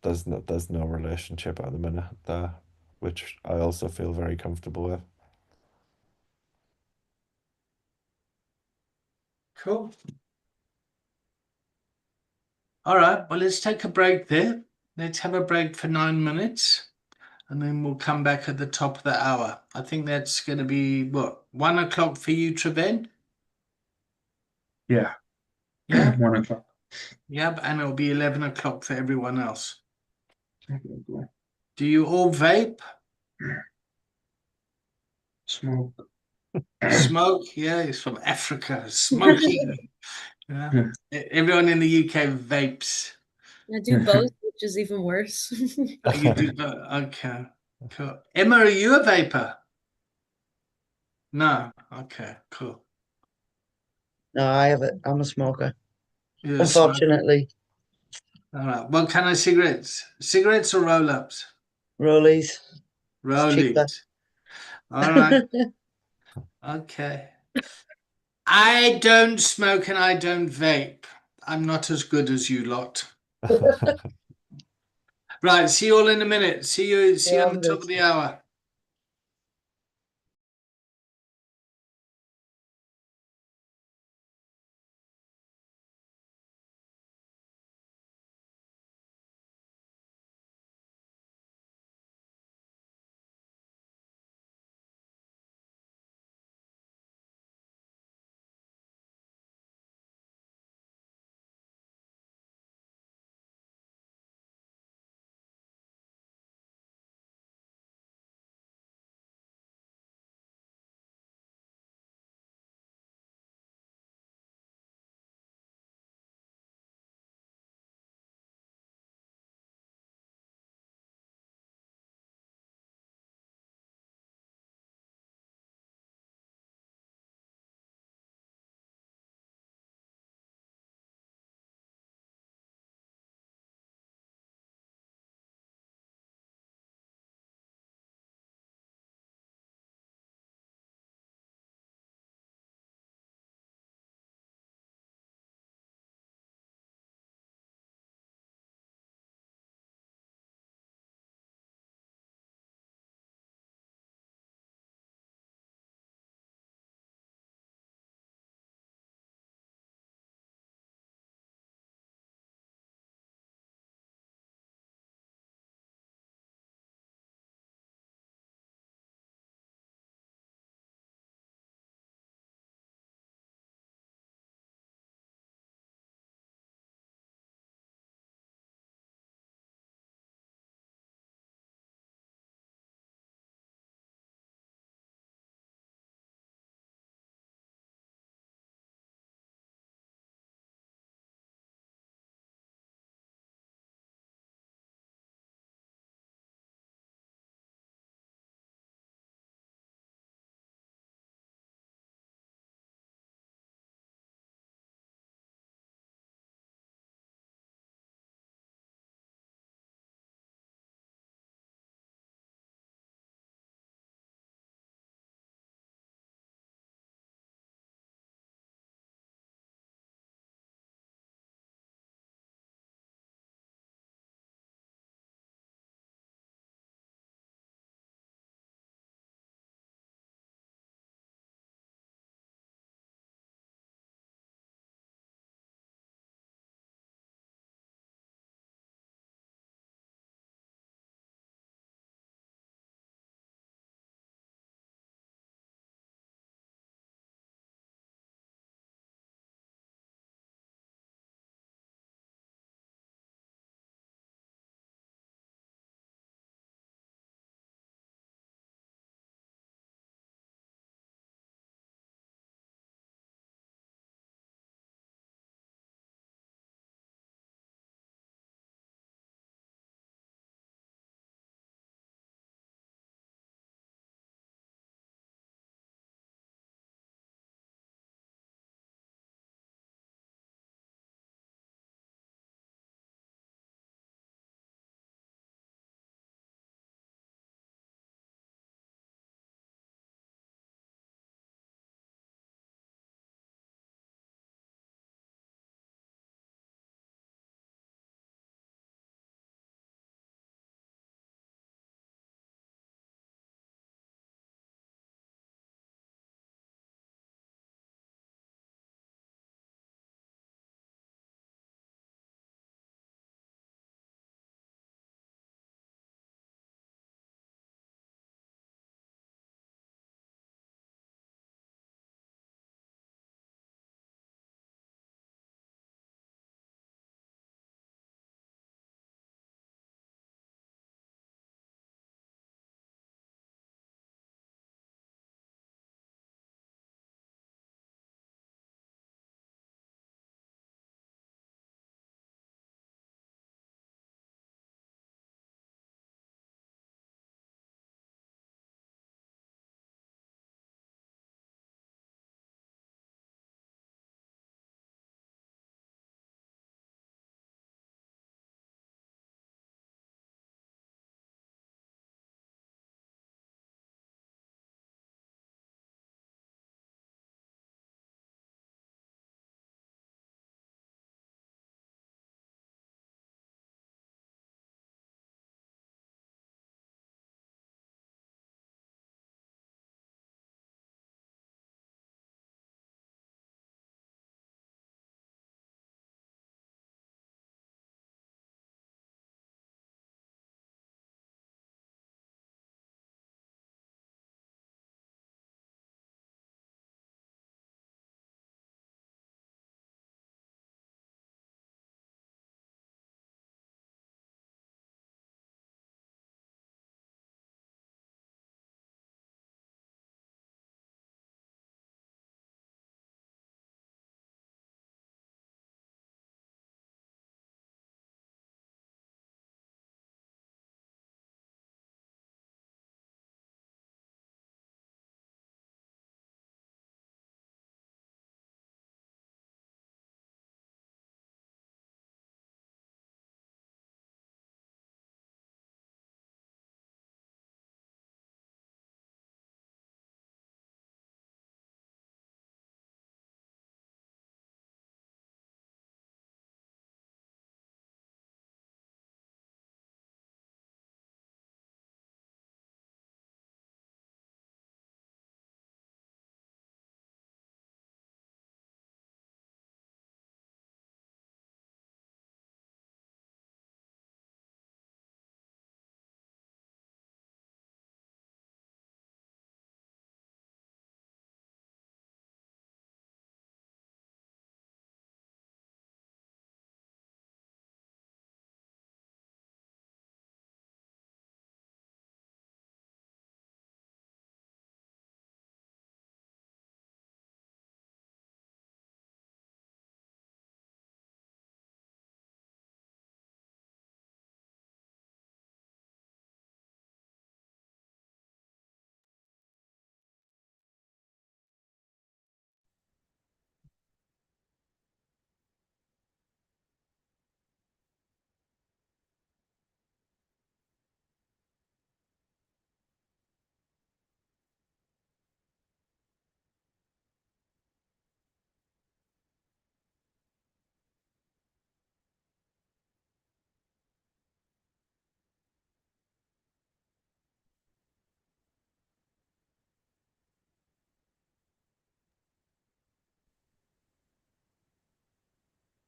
B: there's no relationship at the minute there, which I also feel very comfortable with.
A: Cool. All right, well, let's take a break there. Let's have a break for 9 minutes, and then we'll come back at the top of the hour. I think that's going to be what, 1 o'clock for you, Treven?
C: Yeah,
A: Yeah,
C: 1 o'clock.
A: yeah, and it'll be 11 o'clock for everyone else.
C: Okay, cool.
A: Do you all vape?
C: Smoke.
A: Smoke? Yeah, it's from Africa. Smoking. Yeah. Everyone in the UK vapes.
D: I do both, which is even worse.
A: You do, okay, cool. Emma, are you a vapor? No. Okay, cool.
E: No, I'm a smoker.
A: You're a smoker.
E: Unfortunately,
A: All right. What kind of cigarettes? Cigarettes or roll-ups?
E: rollies. It's cheaper.
A: Rollies. All right. Okay. I don't smoke and I don't vape. I'm not as good as you lot. Right. See you all in a minute. See you
E: Yeah,
A: on the top of the hour.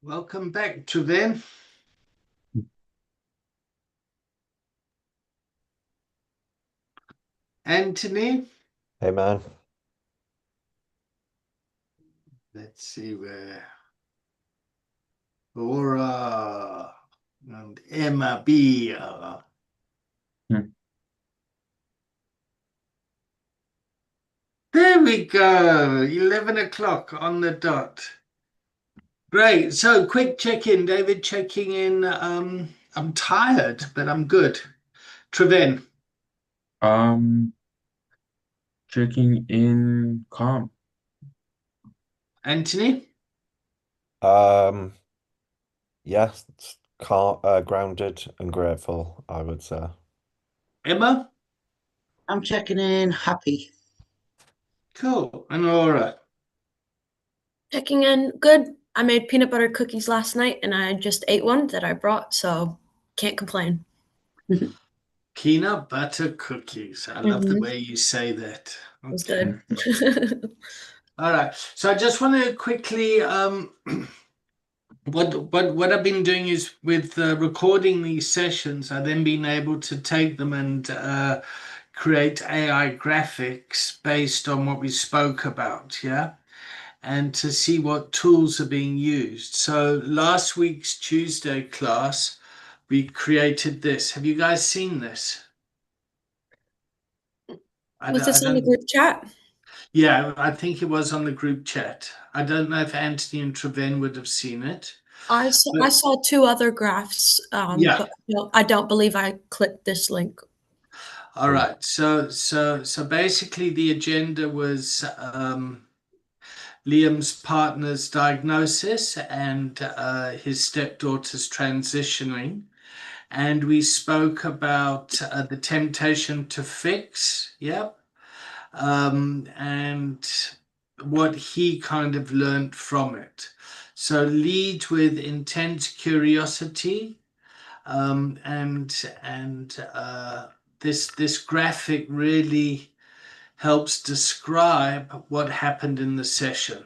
A: Welcome back, Trevin. Anthony,
B: Hey man.
A: let's see where. Laura and Emma B. There we go. 11 o'clock on the dot. Great. So quick check-in. David checking in. I'm tired, but I'm good. Trevin.
C: Checking in calm.
A: Anthony.
B: Yes, grounded and grateful, I would say.
A: Emma.
E: I'm checking in happy.
A: Cool. And Laura.
D: Checking in, good. I made peanut butter cookies last night and I just ate one that I brought, so can't complain.
A: Peanut butter cookies. I love the way you say that.
D: It was
A: Okay.
D: good.
A: All right. So I just want to quickly what I've been doing is with recording these sessions, I've then been able to take them and create AI graphics based on what we spoke about, yeah, and to see what tools are being used. So last week's Tuesday class, we created this. Have you guys seen this?
D: Was this on the group chat?
A: Yeah, I think it was on the group chat. I don't know if Anthony and Trevin would have seen it.
D: I saw two other graphs,
A: Yeah.
D: but no, I don't believe I clicked this link.
A: All right. So basically the agenda was Liam's partner's diagnosis and his stepdaughter's transitioning. And we spoke about the temptation to fix, yep, and what he kind of learned from it. So lead with intense curiosity, and this graphic really helps describe what happened in the session.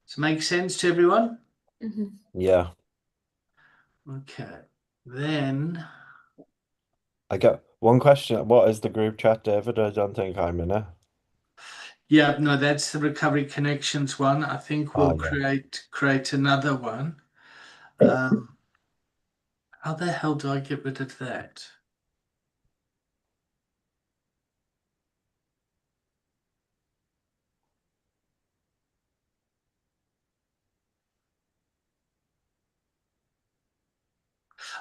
A: Does it make sense to everyone?
D: Mm-hmm.
B: Yeah.
A: Okay. Then
B: I got one question. What is the group chat, David? I don't think I'm in it.
A: yeah, no, that's the Recovery Connections one. I think we'll
B: yeah.
A: create another one. How the hell do I get rid of that?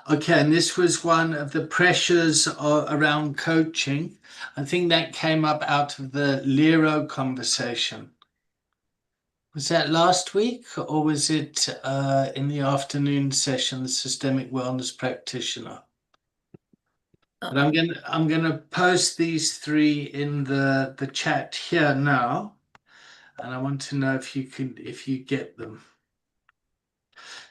A: Okay, and this was one of the pressures around coaching. I think that came up out of the Lero conversation. Was that last week or was it in the afternoon session, the systemic wellness practitioner? But I'm gonna post these three in the chat here now, and I want to know if you get them.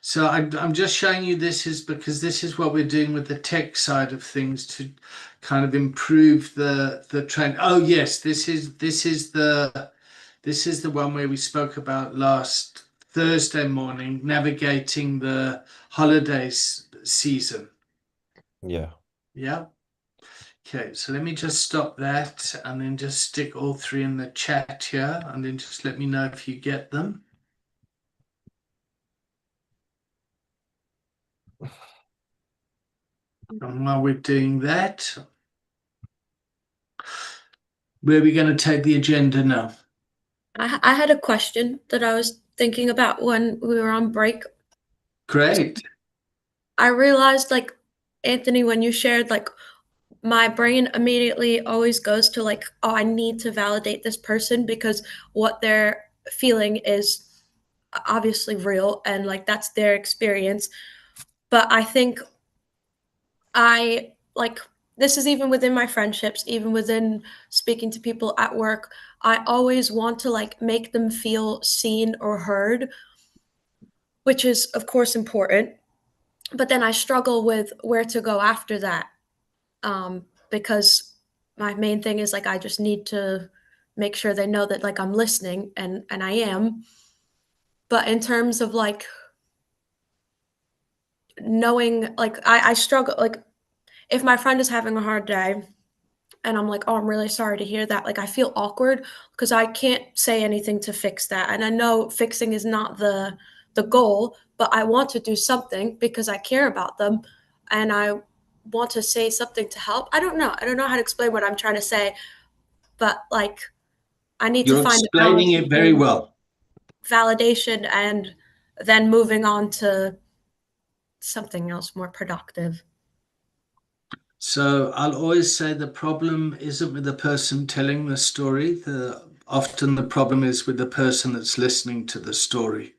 A: So I'm just showing you this is because this is what we're doing with the tech side of things to kind of improve the trend. Oh yes, this is the one where we spoke about last Thursday morning, navigating the holidays season.
B: Yeah.
A: Yeah. Okay, so let me just stop that and then just stick all three in the chat here and then just let me know if you get them. And while we're doing that, where are we going to take the agenda now?
D: I had a question that I was thinking about when we were on break.
A: Great.
D: I realized, like, Anthony, when you shared, like, my brain immediately always goes to, like, oh, I need to validate this person because what they're feeling is obviously real and, like, that's their experience. But I think this is even within my friendships, even within speaking to people at work. I always want to, like, make them feel seen or heard, which is, of course, important. But then I struggle with where to go after that, because my main thing is, like, I just need to make sure they know that, like, I'm listening, and I am. But in terms of, like, knowing, like, I struggle, like, if my friend is having a hard day and I'm like, "Oh, I'm really sorry to hear that," like, I feel awkward because I can't say anything to fix that, and I know fixing is not the goal, but I want to do something because I care about them, and I want to say something to help. I don't know how to explain what I'm trying to say, but, like, I need to
A: You're
D: find a balance
A: explaining it very
D: between
A: well.
D: validation and then moving on to something else more productive.
A: So I'll always say the problem isn't with the person telling the story. Often the problem is with the person that's listening to the story.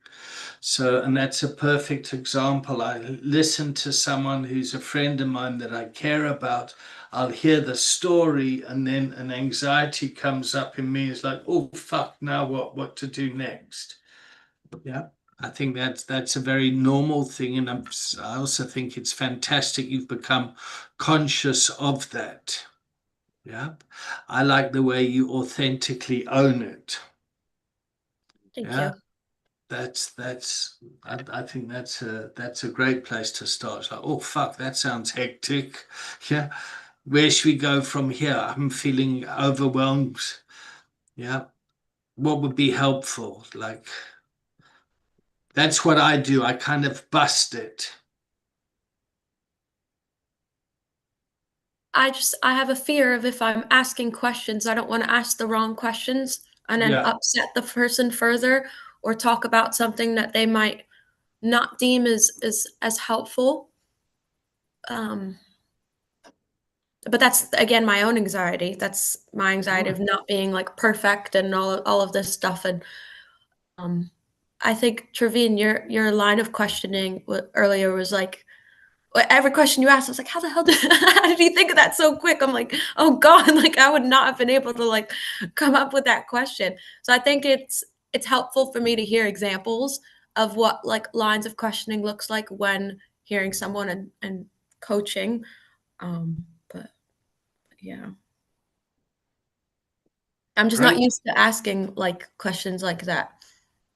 A: So, and that's a perfect example. I listen to someone who's a friend of mine that I care about. I'll hear the story, and then an anxiety comes up in me. It's like, oh fuck, now what? What to do next? Yeah. I think that's a very normal thing, and I also think it's fantastic you've become conscious of that. Yeah, I like the way you authentically own it.
D: Thank
A: Yeah,
D: you.
A: I think that's a great place to start. Like, oh fuck, that sounds hectic. Yeah, where should we go from here? I'm feeling overwhelmed. Yeah, what would be helpful? Like, that's what I do. I kind of bust it.
D: I have a fear of if I'm asking questions, I don't want to ask the wrong questions and then
A: Yeah.
D: upset the person further or talk about something that they might not deem as helpful. Um, but that's again my own anxiety. That's my anxiety of not being like perfect and all of this stuff. And um, I think Trevine, your line of questioning earlier was like, every question you asked, I was like, how the hell did how did he think of that so quick? I'm like, oh God, like I would not have been able to like come up with that question. So I think it's helpful for me to hear examples of what like lines of questioning looks like when hearing someone and coaching. But yeah. I'm just not
A: Great.
D: used to asking like questions like that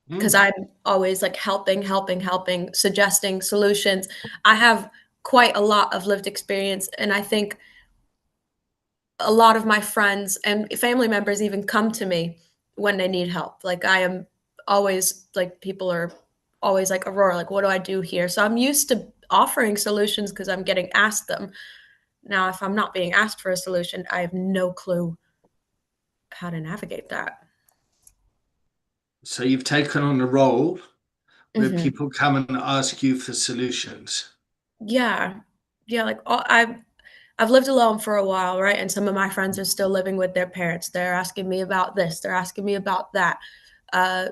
D: because
A: Mm.
D: I'm always like helping, suggesting solutions. I have quite a lot of lived experience, and I think a lot of my friends and family members even come to me when they need help. Like I am always like people are always like Aurora, like what do I do here? So I'm used to offering solutions because I'm getting asked them. Now, if I'm not being asked for a solution, I have no clue how to navigate that.
A: So you've taken on a role where
D: Mhm.
A: people come and ask you for solutions.
D: Yeah. Yeah, like I've lived alone for a while, right? And some of my friends are still living with their parents. They're asking me about this, they're asking me about that. Uh,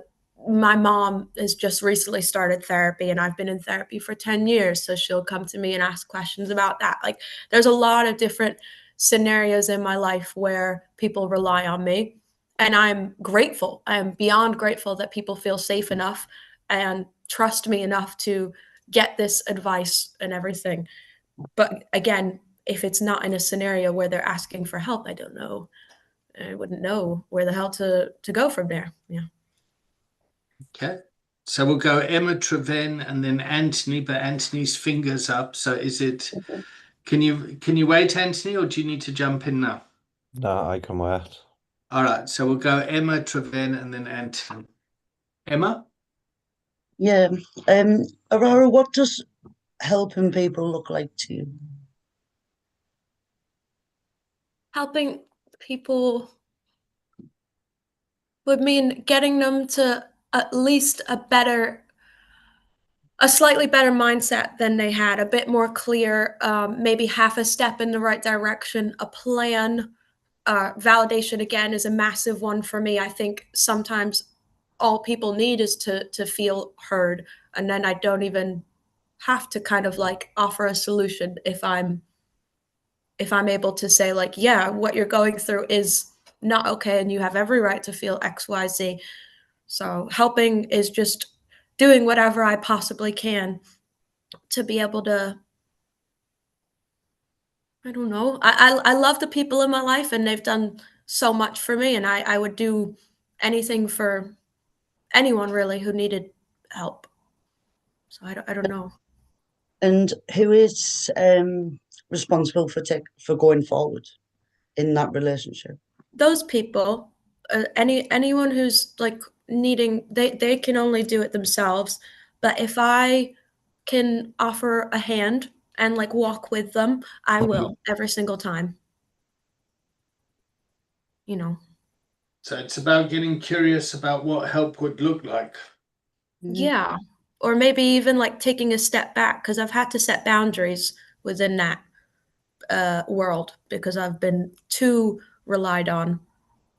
D: my mom has just recently started therapy, and I've been in therapy for 10 years. So she'll come to me and ask questions about that. Like, there's a lot of different scenarios in my life where people rely on me. And I'm grateful. I'm beyond grateful that people feel safe enough and trust me enough to get this advice and everything. But again, if it's not in a scenario where they're asking for help, I don't know. I wouldn't know where the hell to go from there. Yeah.
A: Okay. So we'll go Emma Treven and then Anthony, but Anthony's fingers up. So is it, can you wait, Anthony, or do you need to jump in now?
B: No, I can wait.
A: All right. So we'll go Emma Treven and then Anthony. Emma?
E: Yeah. Aurora, what does helping people look like to you?
D: Helping people would mean getting them to at least a slightly better mindset than they had, a bit more clear, maybe half a step in the right direction, a plan. Validation again is a massive one for me. I think sometimes all people need is to feel heard, and then I don't even have to kind of like offer a solution if I'm able to say like, yeah, what you're going through is not okay, and you have every right to feel XYZ. So helping is just doing whatever I possibly can to be able to. I don't know. I love the people in my life, and they've done so much for me, and I would do anything for anyone really who needed help. So I don't know.
E: And who is responsible for going forward in that relationship?
D: Those people, anyone who's like needing, they can only do it themselves. But if I can offer a hand and like walk with them, I will every single time. You know.
A: So it's about getting curious about what help would look like.
D: Yeah. Or maybe even like taking a step back, because I've had to set boundaries within that world because I've been too relied on,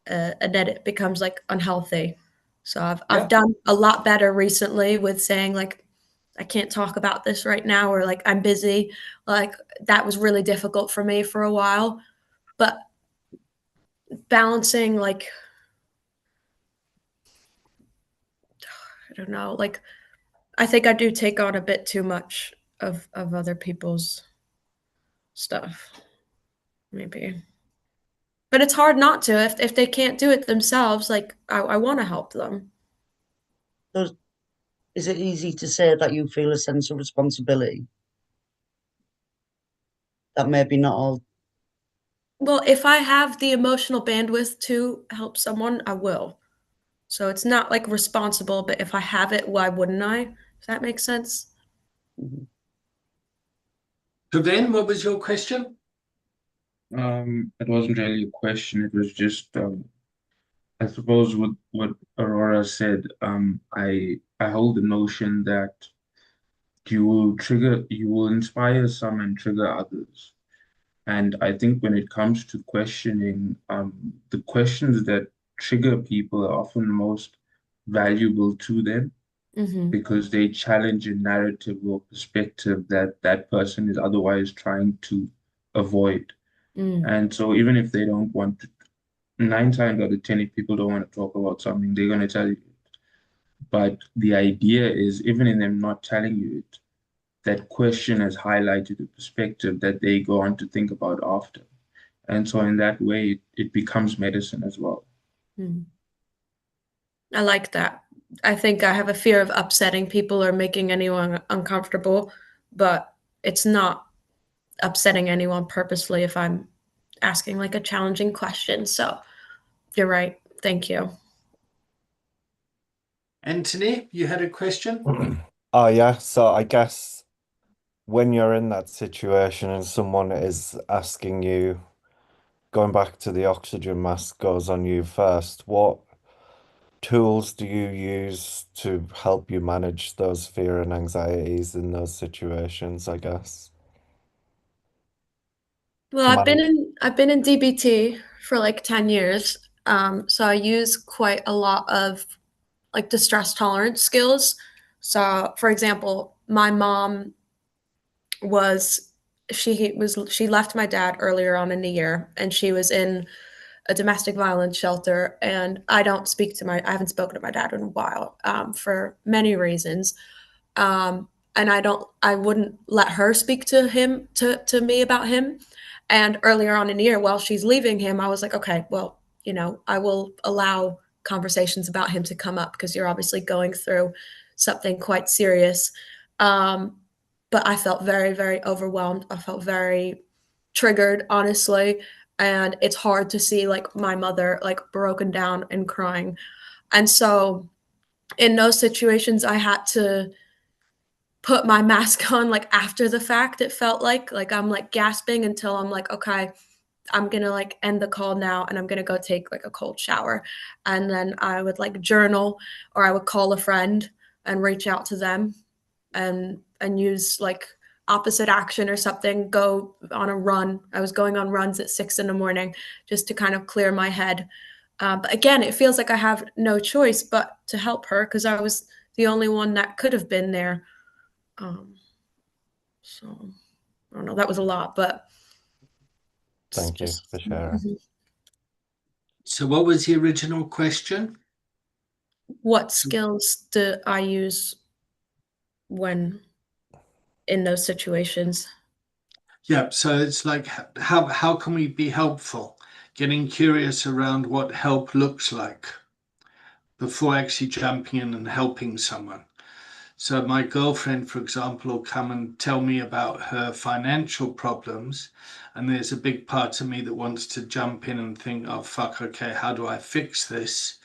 D: and then it becomes like unhealthy. So I've done a lot better recently with saying like, I can't talk about this right now, or like I'm busy. Like that was really difficult for me for a while, but balancing like, I don't know, like I think I do take on a bit too much of other people's stuff, maybe. But it's hard not to if they can't do it themselves. Like I want to help them.
E: So is it easy to say that you feel a sense of responsibility? That maybe not all.
D: Well, if I have the emotional bandwidth to help someone, I will. So it's not like responsible, but if I have it, why wouldn't I? Does that make sense?
E: Mhm.
A: So then, what was your question?
C: It wasn't really a question. It was just, I suppose, what Aurora said. I hold the notion that you will inspire some and trigger others. And I think when it comes to questioning, the questions that trigger people are often the most valuable to them
D: Mm-hmm.
C: because they challenge a narrative or perspective that that person is otherwise trying to avoid.
D: Mm.
C: And so even if they don't want to, 9 times out of 10, if people don't want to talk about something, they're going to tell you. But the idea is, even in them not telling you it, that question has highlighted a perspective that they go on to think about after. And so in that way, it becomes medicine as well.
D: Mm. I like that. I think I have a fear of upsetting people or making anyone uncomfortable, but it's not upsetting anyone purposely if I'm asking like a challenging question. So you're right. Thank you.
A: Anthony, you had a question?
B: Oh, yeah. So I guess when you're in that situation and someone is asking you, going back to the oxygen mask goes on you first, what tools do you use to help you manage those fear and anxieties in those situations, I guess?
D: Well, I've been in DBT for like 10 years. So I use quite a lot of like distress tolerance skills. So, for example, my mom she left my dad earlier on in the year, and she was in a domestic violence shelter, and I haven't spoken to my dad in a while, for many reasons. And I wouldn't let her speak to him, to me about him. And earlier on in the year, while she's leaving him, I was like, okay, well, I will allow conversations about him to come up because you're obviously going through something quite serious. But I felt very, very overwhelmed. I felt very triggered, honestly. And it's hard to see like my mother like broken down and crying. And so in those situations, I had to put my mask on like after the fact. It felt like I'm like gasping until I'm like, okay, I'm gonna like end the call now and I'm gonna go take like a cold shower. And then I would like journal, or I would call a friend and reach out to them and use like opposite action or something, go on a run. I was going on runs at 6 a.m. just to kind of clear my head. But again, it feels like I have no choice but to help her because I was the only one that could have been there. So I don't know, that was a lot, but
B: Thank you for sharing.
D: Mhm.
A: So what was the original question?
D: What skills do I use when in those situations?
A: Yeah, so it's like how can we be helpful? Getting curious around what help looks like before actually jumping in and helping someone. So my girlfriend, for example, will come and tell me about her financial problems, and there's a big part of me that wants to jump in and think, oh fuck, okay, how do I fix this?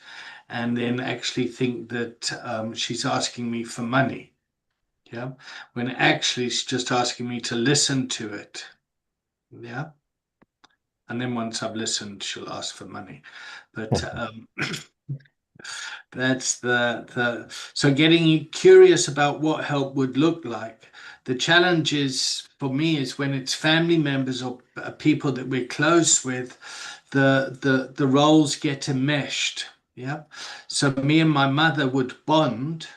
A: And then actually think that she's asking me for money. Yeah, when actually she's just asking me to listen to it. Yeah. And then once I've listened, she'll ask for money. But that's the so getting curious about what help would look like. The challenge is for me is when it's family members or people that we're close with, the roles get enmeshed. Yeah. So me and my mother would bond.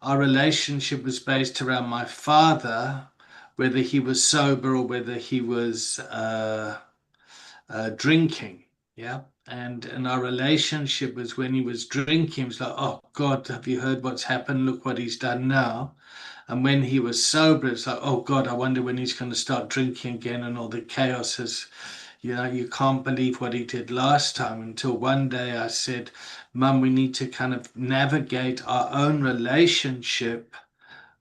A: Our relationship was based around my father, whether he was sober or whether he was drinking. Yeah. And our relationship was when he was drinking, it was like, oh God, have you heard what's happened? Look what he's done now. And when he was sober, it's like, oh God, I wonder when he's going to start drinking again and all the chaos is, you can't believe what he did last time. Until one day I said, Mum, we need to kind of navigate our own relationship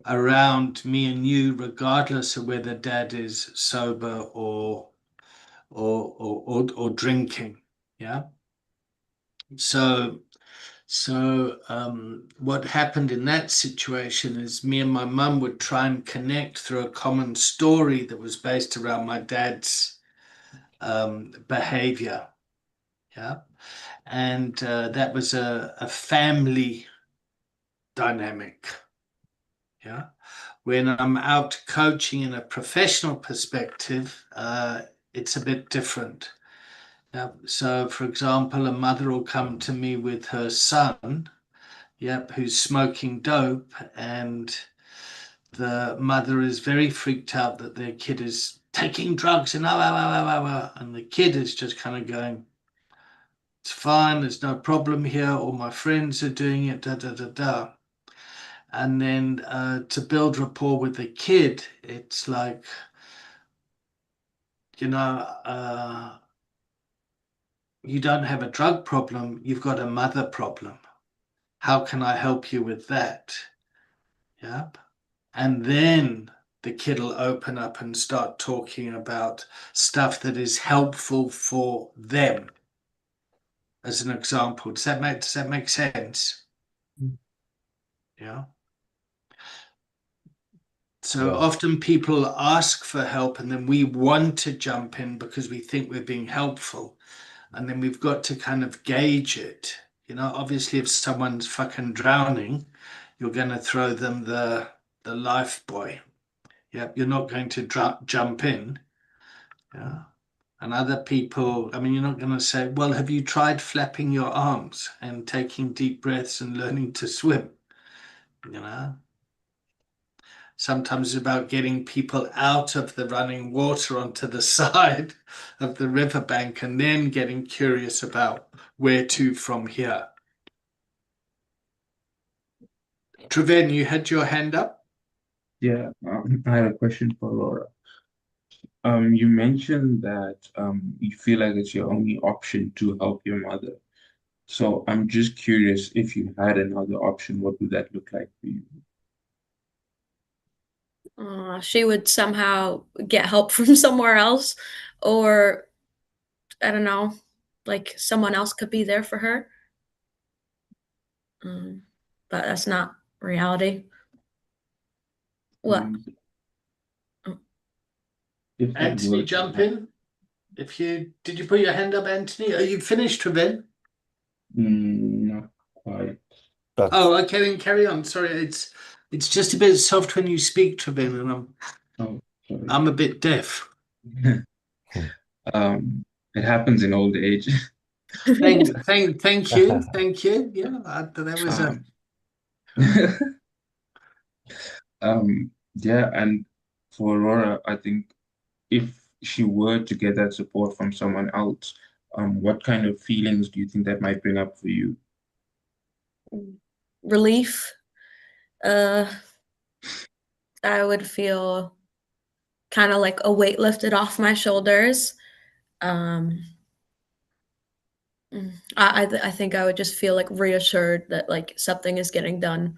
A: around me and you, regardless of whether Dad is sober or drinking. Yeah. So what happened in that situation is me and my mum would try and connect through a common story that was based around my dad's behavior. Yeah. And that was a family dynamic. Yeah. When I'm out coaching in a professional perspective, it's a bit different. Yeah. So, for example, a mother will come to me with her son, yep, who's smoking dope, and the mother is very freaked out that their kid is taking drugs and the kid is just kind of going, it's fine, there's no problem here, all my friends are doing it, da da da da. And then to build rapport with the kid, it's like, you know, you don't have a drug problem, you've got a mother problem. How can I help you with that? Yep. And then the kid will open up and start talking about stuff that is helpful for them. As an example, does that make sense? Yeah. So
B: Yeah.
A: often people ask for help and then we want to jump in because we think we're being helpful. And then we've got to kind of gauge it. Obviously if someone's fucking drowning, you're going to throw them the life buoy. Yeah, you're not going to jump in. Yeah. And other people, I mean, you're not going to say, well, have you tried flapping your arms and taking deep breaths and learning to swim? Sometimes it's about getting people out of the running water onto the side of the riverbank and then getting curious about where to from here. Treven, you had your hand up?
C: Yeah, I had a question for Laura. You mentioned that you feel like it's your only option to help your mother. So I'm just curious, if you had another option, what would that look like for you?
D: She would somehow get help from somewhere else, or I don't know, like someone else could be there for her. But that's not reality. What?
C: If that
A: Anthony,
C: were to
A: jump
C: happen-
A: in. Did you put your hand up, Anthony? Are you finished, Treven?
C: Not quite.
B: That's
A: Oh, okay, then carry on. Sorry, it's just a bit soft when you speak, Treven, and
C: Oh, sorry.
A: I'm a bit deaf.
C: It happens in old age.
A: Thank you. Yeah, that was a
C: Yeah, and for Aurora, I think if she were to get that support from someone else, what kind of feelings do you think that might bring up for you?
D: Relief. I would feel kind of like a weight lifted off my shoulders. I think I would just feel like reassured that like something is getting done.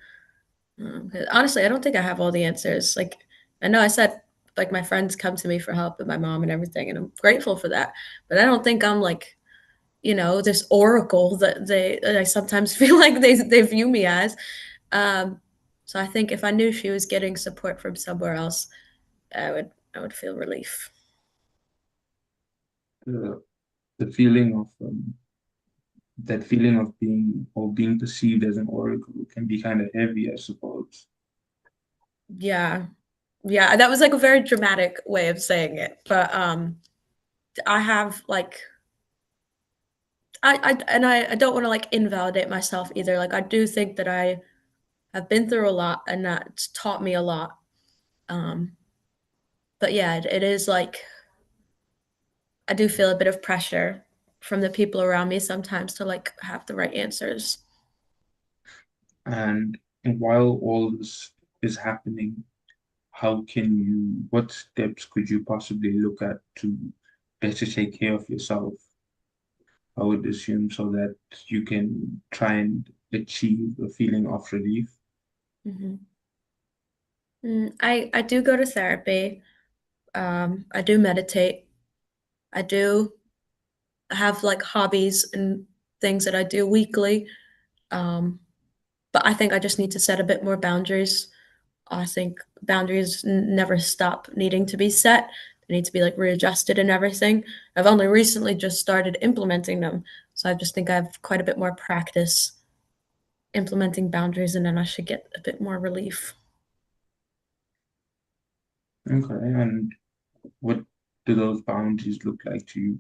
D: Honestly, I don't think I have all the answers. Like, I know I said, like, my friends come to me for help and my mom and everything, and I'm grateful for that. But I don't think I'm like, this oracle that I sometimes feel like they view me as. Um, so I think if I knew she was getting support from somewhere else, I would feel relief.
C: The feeling of that feeling of being perceived as an oracle can be kind of heavy, I suppose.
D: Yeah. Yeah, that was like a very dramatic way of saying it. But I have like I don't want to like invalidate myself either. Like I do think that I have been through a lot and that's taught me a lot. Um, but yeah, it is like I do feel a bit of pressure from the people around me sometimes to like have the right answers.
C: And while all this is happening, what steps could you possibly look at to better take care of yourself? I would assume so that you can try and achieve a feeling of relief.
D: Mhm. I do go to therapy. I do meditate. I do have like hobbies and things that I do weekly. Um, but I think I just need to set a bit more boundaries. I think boundaries never stop needing to be set. They need to be like readjusted and everything. I've only recently just started implementing them. So I just think I have quite a bit more practice implementing boundaries, and then I should get a bit more relief.
C: Okay, and what do those boundaries look like to you?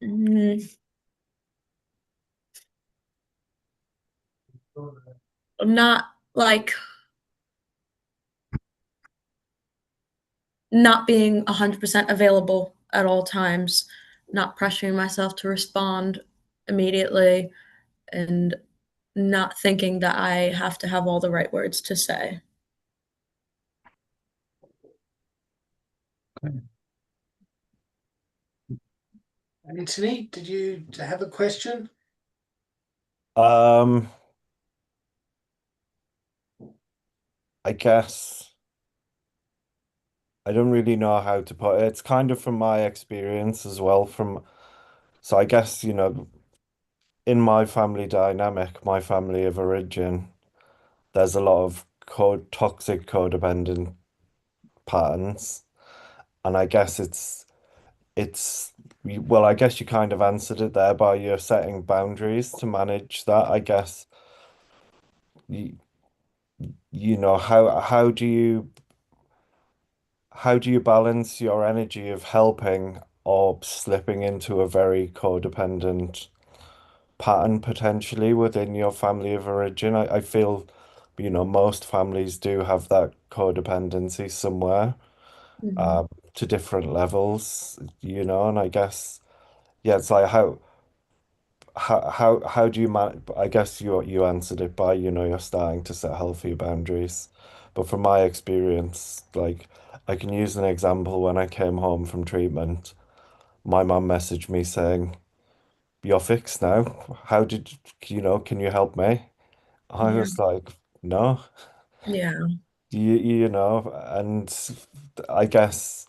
D: Mm, Not like not being 100% available at all times, not pressuring myself to respond immediately, and not thinking that I have to have all the right words to say.
C: Okay.
A: Anthony, did you have a question?
B: I guess I don't really know how to put it. It's kind of from my experience as well so I guess, in my family dynamic, my family of origin, there's a lot of toxic codependent patterns. And I guess well, I guess you kind of answered it there by you're setting boundaries to manage that. I guess you, how do you balance your energy of helping or slipping into a very codependent pattern potentially within your family of origin? I feel, most families do have that codependency somewhere,
D: Mhm.
B: to different levels, and I guess, yeah, it's like how do you man I guess you answered it by, you're starting to set healthy boundaries. But from my experience, like I can use an example. When I came home from treatment, my mum messaged me saying, "You're fixed now. Can you help me?" I
D: Yeah.
B: was like, "No."
D: Yeah.
B: And I guess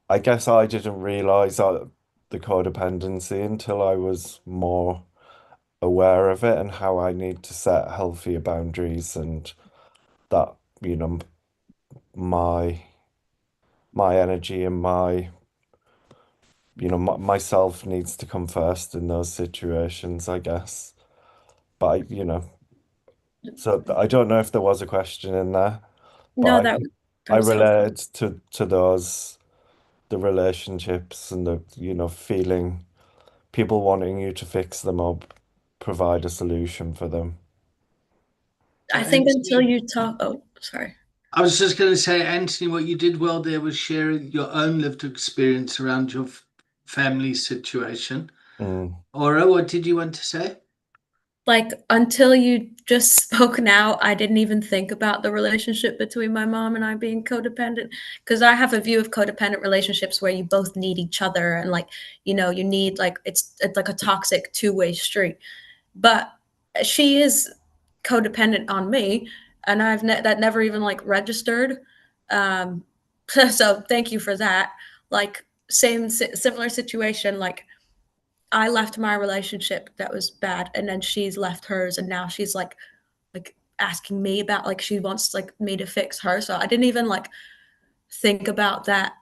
B: I didn't realize that the codependency until I was more aware of it and how I need to set healthier boundaries, and that, you know, my energy and myself needs to come first in those situations, I guess. But so I don't know if there was a question in there, but
D: No, that
B: I
D: was helpful.
B: related to those, the relationships and the, feeling people wanting you to fix them or provide a solution for them.
D: I think until
A: Anthony,
D: you talk, oh, sorry.
A: I was just going to say, Anthony, what you did well there was sharing your own lived experience around your family situation.
B: Mm.
A: Aura, what did you want to say?
D: Like until you just spoke now, I didn't even think about the relationship between my mom and I being codependent, because I have a view of codependent relationships where you both need each other and like, you need like it's like a toxic two-way street. But she is codependent on me. and that never even like registered. So thank you for that. Like similar situation. Like I left my relationship that was bad, and then she's left hers, and now she's like asking me about, like, she wants like me to fix her. So I didn't even like think about that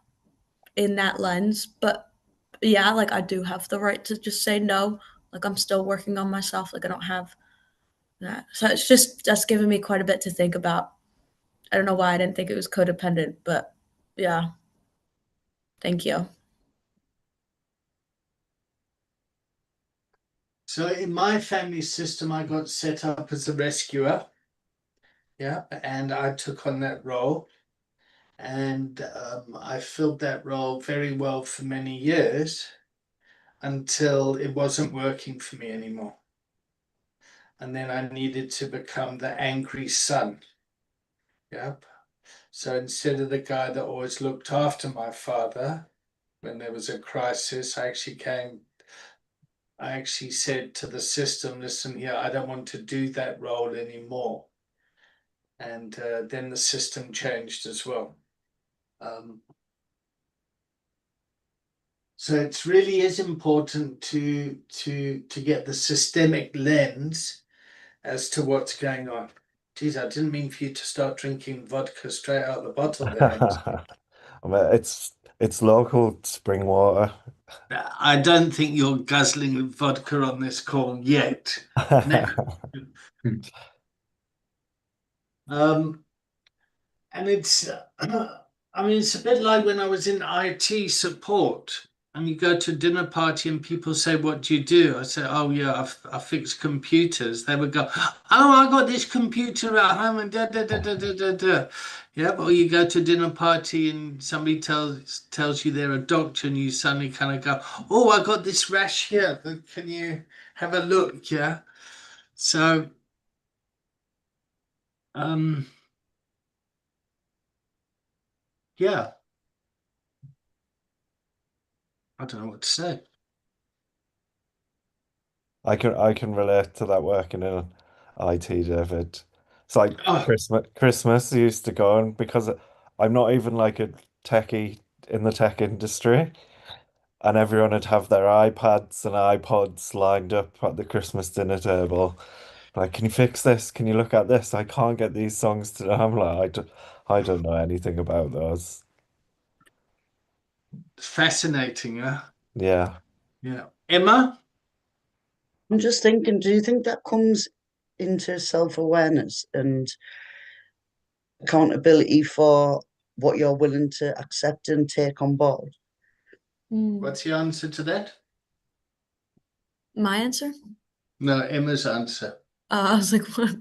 D: in that lens. But yeah, like I do have the right to just say no. Like I'm still working on myself. Like I don't have that. So it's just that's given me quite a bit to think about. I don't know why I didn't think it was codependent, but yeah. Thank you.
A: So in my family system, I got set up as a rescuer. Yeah, and I took on that role. And I filled that role very well for many years until it wasn't working for me anymore. And then I needed to become the angry son. Yep. So instead of the guy that always looked after my father when there was a crisis, I actually said to the system, listen here, I don't want to do that role anymore. And then the system changed as well. So it really is important to get the systemic lens as to what's going on. Geez, I didn't mean for you to start drinking vodka straight out of the bottle there.
B: I mean, it's local spring water.
A: I don't think you're guzzling vodka on this call yet. And it's, I mean, it's a bit like when I was in IT support and you go to a dinner party and people say, what do you do? I say, oh yeah, I fix computers. They would go, oh, I got this computer at home and da da da da da da da. Yeah, or you go to a dinner party and somebody tells you they're a doctor and you suddenly kind of go, oh, I got this rash here. Can you have a look? Yeah. So, yeah, I don't know what to say.
B: I can relate to that working in IT, David. It's like
A: Oh,
B: Christmas used to go on because I'm not even like a techie in the tech industry, and everyone would have their iPads and iPods lined up at the Christmas dinner table. Like, can you fix this? Can you look at this? I can't get these songs to. I'm like, I don't know anything about those.
A: fascinating, huh?
B: Yeah.
A: Yeah. Emma?
E: I'm just thinking, do you think that comes into self-awareness and accountability for what you're willing to accept and take on board?
A: What's your answer to that?
D: My answer?
A: No, Emma's answer.
D: I was like, what?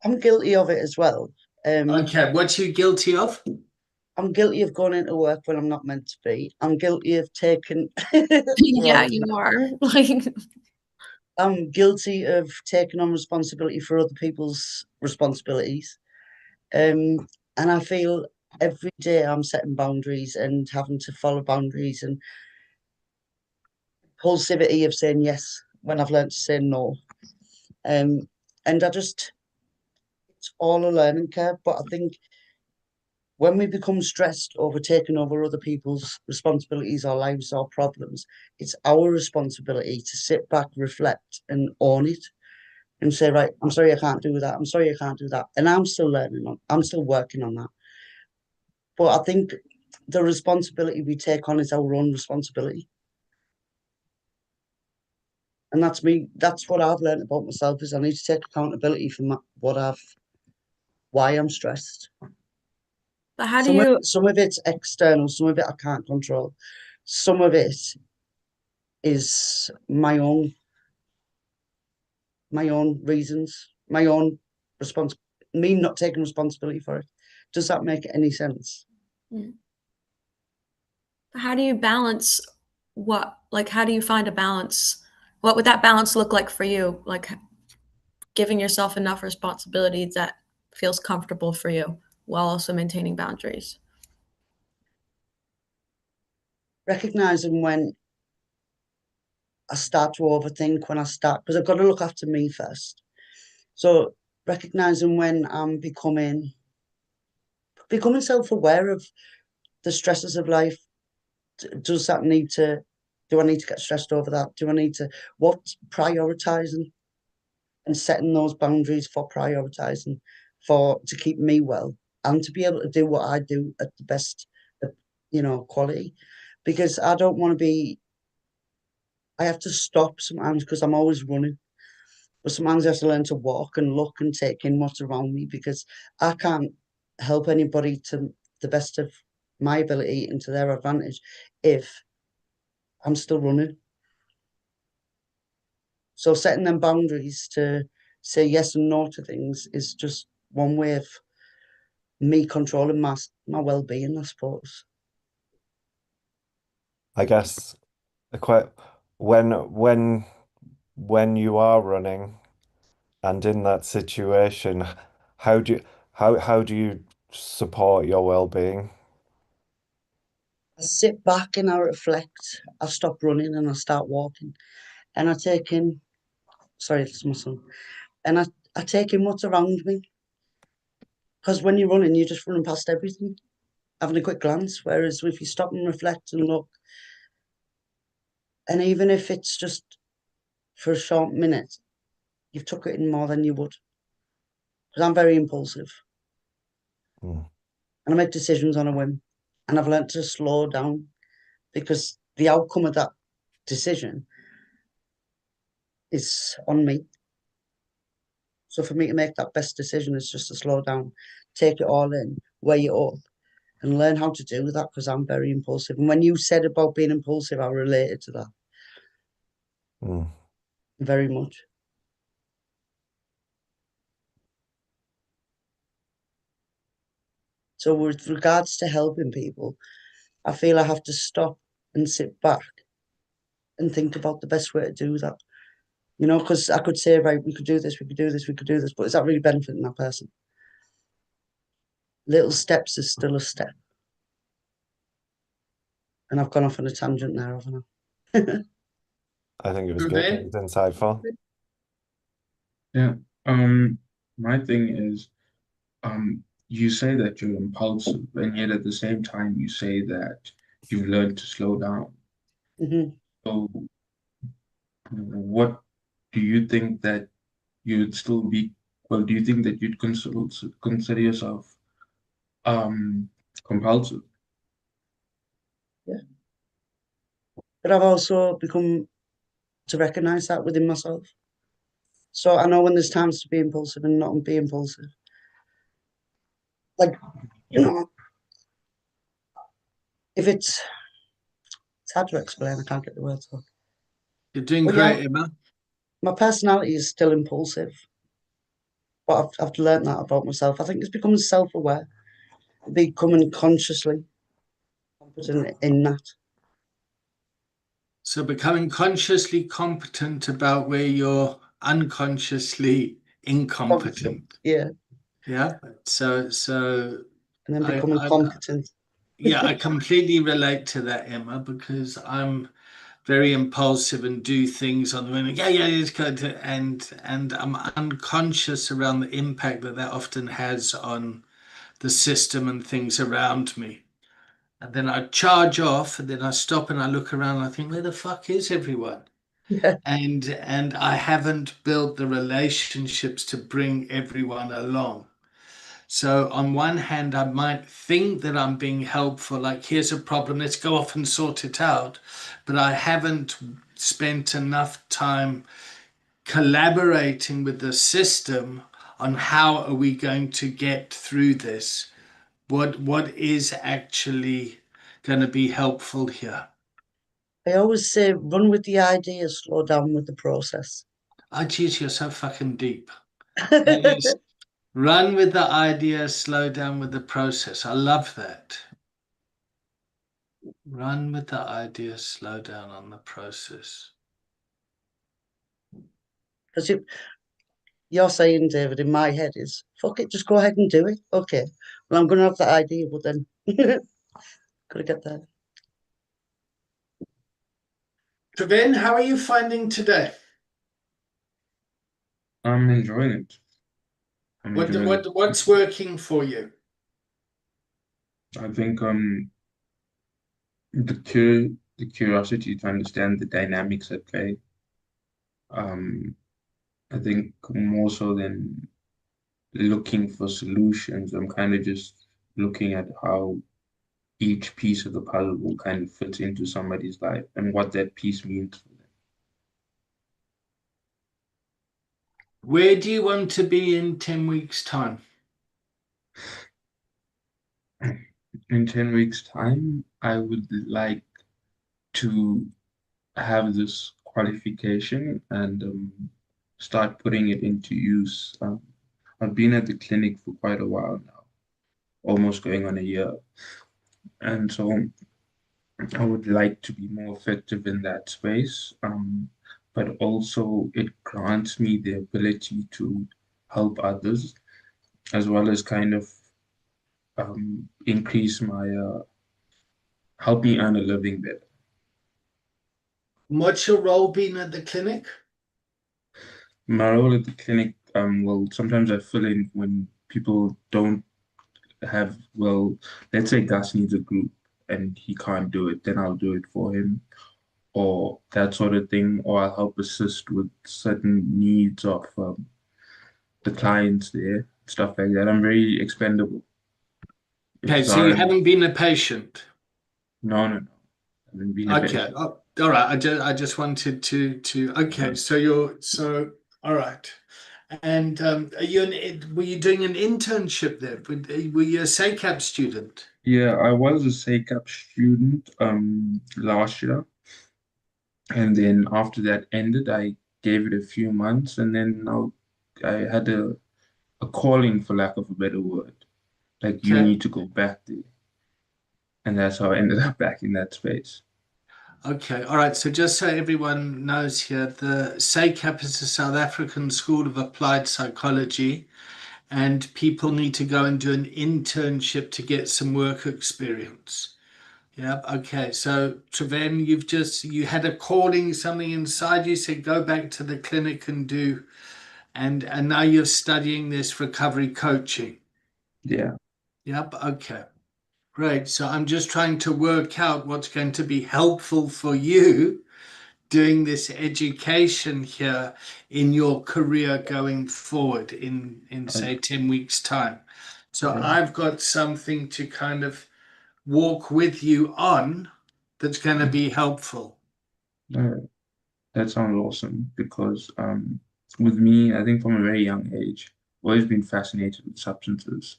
E: I'm guilty of it as well.
A: Okay, what you guilty of?
E: I'm guilty of going into work when I'm not meant to be. I'm guilty of taking.
D: Yeah, you are. Like,
E: I'm guilty of taking on responsibility for other people's responsibilities. And I feel every day I'm setting boundaries and having to follow boundaries and impulsivity of saying yes when I've learned to say no. And it's all a learning curve. But I think when we become stressed over taking over other people's responsibilities or lives or problems, it's our responsibility to sit back, reflect, and own it and say, right, I'm sorry I can't do that. I'm sorry I can't do that. And I'm still I'm still working on that. But I think the responsibility we take on is our own responsibility. And that's me. That's what I've learned about myself is I need to take accountability for why I'm stressed.
D: but how do you?
E: Some of it's external, some of it I can't control. Some of it is my own reasons, my own me not taking responsibility for it. Does that make any sense?
D: How do you balance how do you find a balance? What would that balance look like for you? Like giving yourself enough responsibility that feels comfortable for you while also maintaining boundaries.
E: Recognizing when I start to overthink, because I've got to look after me first. So recognizing when I'm becoming self-aware of the stresses of life. Do I need to get stressed over that? What's prioritizing and setting those boundaries for prioritizing to keep me well and to be able to do what I do at the best, quality. Because I don't want to be, I have to stop sometimes because I'm always running. But sometimes I have to learn to walk and look and take in what's around me, because I can't help anybody to the best of my ability and to their advantage if I'm still running. So setting them boundaries to say yes and no to things is just one way of me controlling my well-being, I suppose.
B: I guess when you are running and in that situation, how do you support your well-being?
E: I sit back and I reflect. I stop running and I start walking. And I take in, sorry, it's my son. And I take in what's around me. Because when you're running, you're just running past everything, having a quick glance. Whereas if you stop and reflect and look, and even if it's just for a short minute, you've took it in more than you would. Because I'm very impulsive.
B: Mm.
E: And I make decisions on a whim. And I've learned to slow down, because the outcome of that decision is on me. So for me to make that best decision is just to slow down, take it all in, weigh it up, and learn how to do that, because I'm very impulsive. And when you said about being impulsive, I related to that
B: Mm.
E: very much. So with regards to helping people, I feel I have to stop and sit back and think about the best way to do that. Because I could say, right, we could do this, we could do this, we could do this, but is that really benefiting that person? Little steps is still a step. And I've gone off on a tangent there, haven't I?
B: I think it was good. It was insightful.
C: Yeah. My thing is, you say that you're impulsive, and yet at the same time you say that you've learned to slow down.
E: Mm-hmm.
C: So what do you think that you'd still be, well, do you think that you'd consider yourself compulsive?
E: Yeah. But I've also become to recognize that within myself. So I know when there's times to be impulsive and not be impulsive. Like, if it's hard to explain, I can't get the words out.
A: You're doing
E: Well,
A: great,
E: yeah.
A: Emma.
E: My personality is still impulsive, but I've learned that about myself. I think it's becoming self-aware, becoming consciously competent in that.
A: So becoming consciously competent about where you're unconsciously incompetent.
E: Yeah,
A: Yeah. So
E: and then
A: I,
E: becoming
A: I
E: competent.
A: yeah, I completely relate to that, Emma, because I'm very impulsive and do things on the minute. Yeah, it's good, and I'm unconscious around the impact that often has on the system and things around me. And then I charge off, and then I stop and I look around and I think, where the fuck is everyone?
E: Yeah,
A: And I haven't built the relationships to bring everyone along. So on one hand, I might think that I'm being helpful, like here's a problem, let's go off and sort it out. But I haven't spent enough time collaborating with the system on how are we going to get through this. What is actually going to be helpful here?
E: I always say run with the idea, slow down with the process.
A: Oh, geez, you're so fucking deep. That is, run with the idea, slow down with the process. I love that. Run with the idea, slow down on the process.
E: Because you're saying, David, in my head is, fuck it, just go ahead and do it. Okay, well, I'm going to have that idea, but then got to get there.
A: Praveen, how are you finding today?
C: I'm enjoying it. I'm
A: What
C: enjoying it.
A: what's working for you?
C: I think the curiosity to understand the dynamics at play. Um, I think more so than looking for solutions, I'm kind of just looking at how each piece of the puzzle will kind of fit into somebody's life and what that piece means for
A: Where do you want to be in 10 weeks' time?
C: them. In 10 weeks' time, I would like to have this qualification and start putting it into use. I've been at the clinic for quite a while now, almost going on a year. And so I would like to be more effective in that space. But also it grants me the ability to help others as well as kind of increase my help me earn a living better.
A: What's your role been at the clinic?
C: My role at the clinic, well, sometimes I fill in when people don't have, well, let's say Gus needs a group and he can't do it, then I'll do it for him, or that sort of thing, or I'll help assist with certain needs of the clients there, stuff like that. I'm very expendable.
A: Okay,
C: If
A: so you
C: Zara,
A: haven't been a patient.
C: no. I haven't been a
A: Okay.
C: patient.
A: Oh, all right. I just wanted to okay, so you're all right. And are were you doing an internship there? Were you a SACAP student?
C: Yeah, I was a SACAP student last year. And then after that ended, I gave it a few months, and then now I had a calling, for lack of a better word. Like you
A: Okay.
C: need to go back there. And that's how I ended up back in that space.
A: Okay, all right. So just so everyone knows here, the SACAP is the South African School of Applied Psychology, and people need to go and do an internship to get some work experience. Yeah, okay. So Treven, you had a calling, something inside you said go back to the clinic and do, and now you're studying this recovery coaching.
C: Yeah.
A: Yep, okay. Great. So I'm just trying to work out what's going to be helpful for you doing this education here in your career going forward in
C: I,
A: say 10 weeks time. So
C: yeah.
A: I've got something to kind of walk with you on that's going to be helpful.
C: All right. That sounds awesome because with me, I think from a very young age, I've always been fascinated with substances.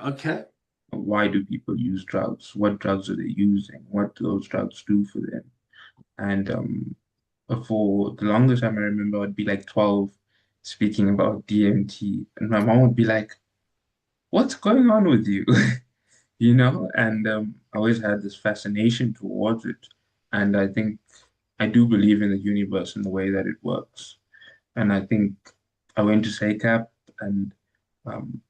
A: Okay.
C: Why do people use drugs? What drugs are they using? What do those drugs do for them? And for the longest time, I remember I'd be like 12 speaking about DMT, and my mom would be like, "What's going on with you?" You know? And I always had this fascination towards it. And I think I do believe in the universe and the way that it works. And I think I went to SACAP and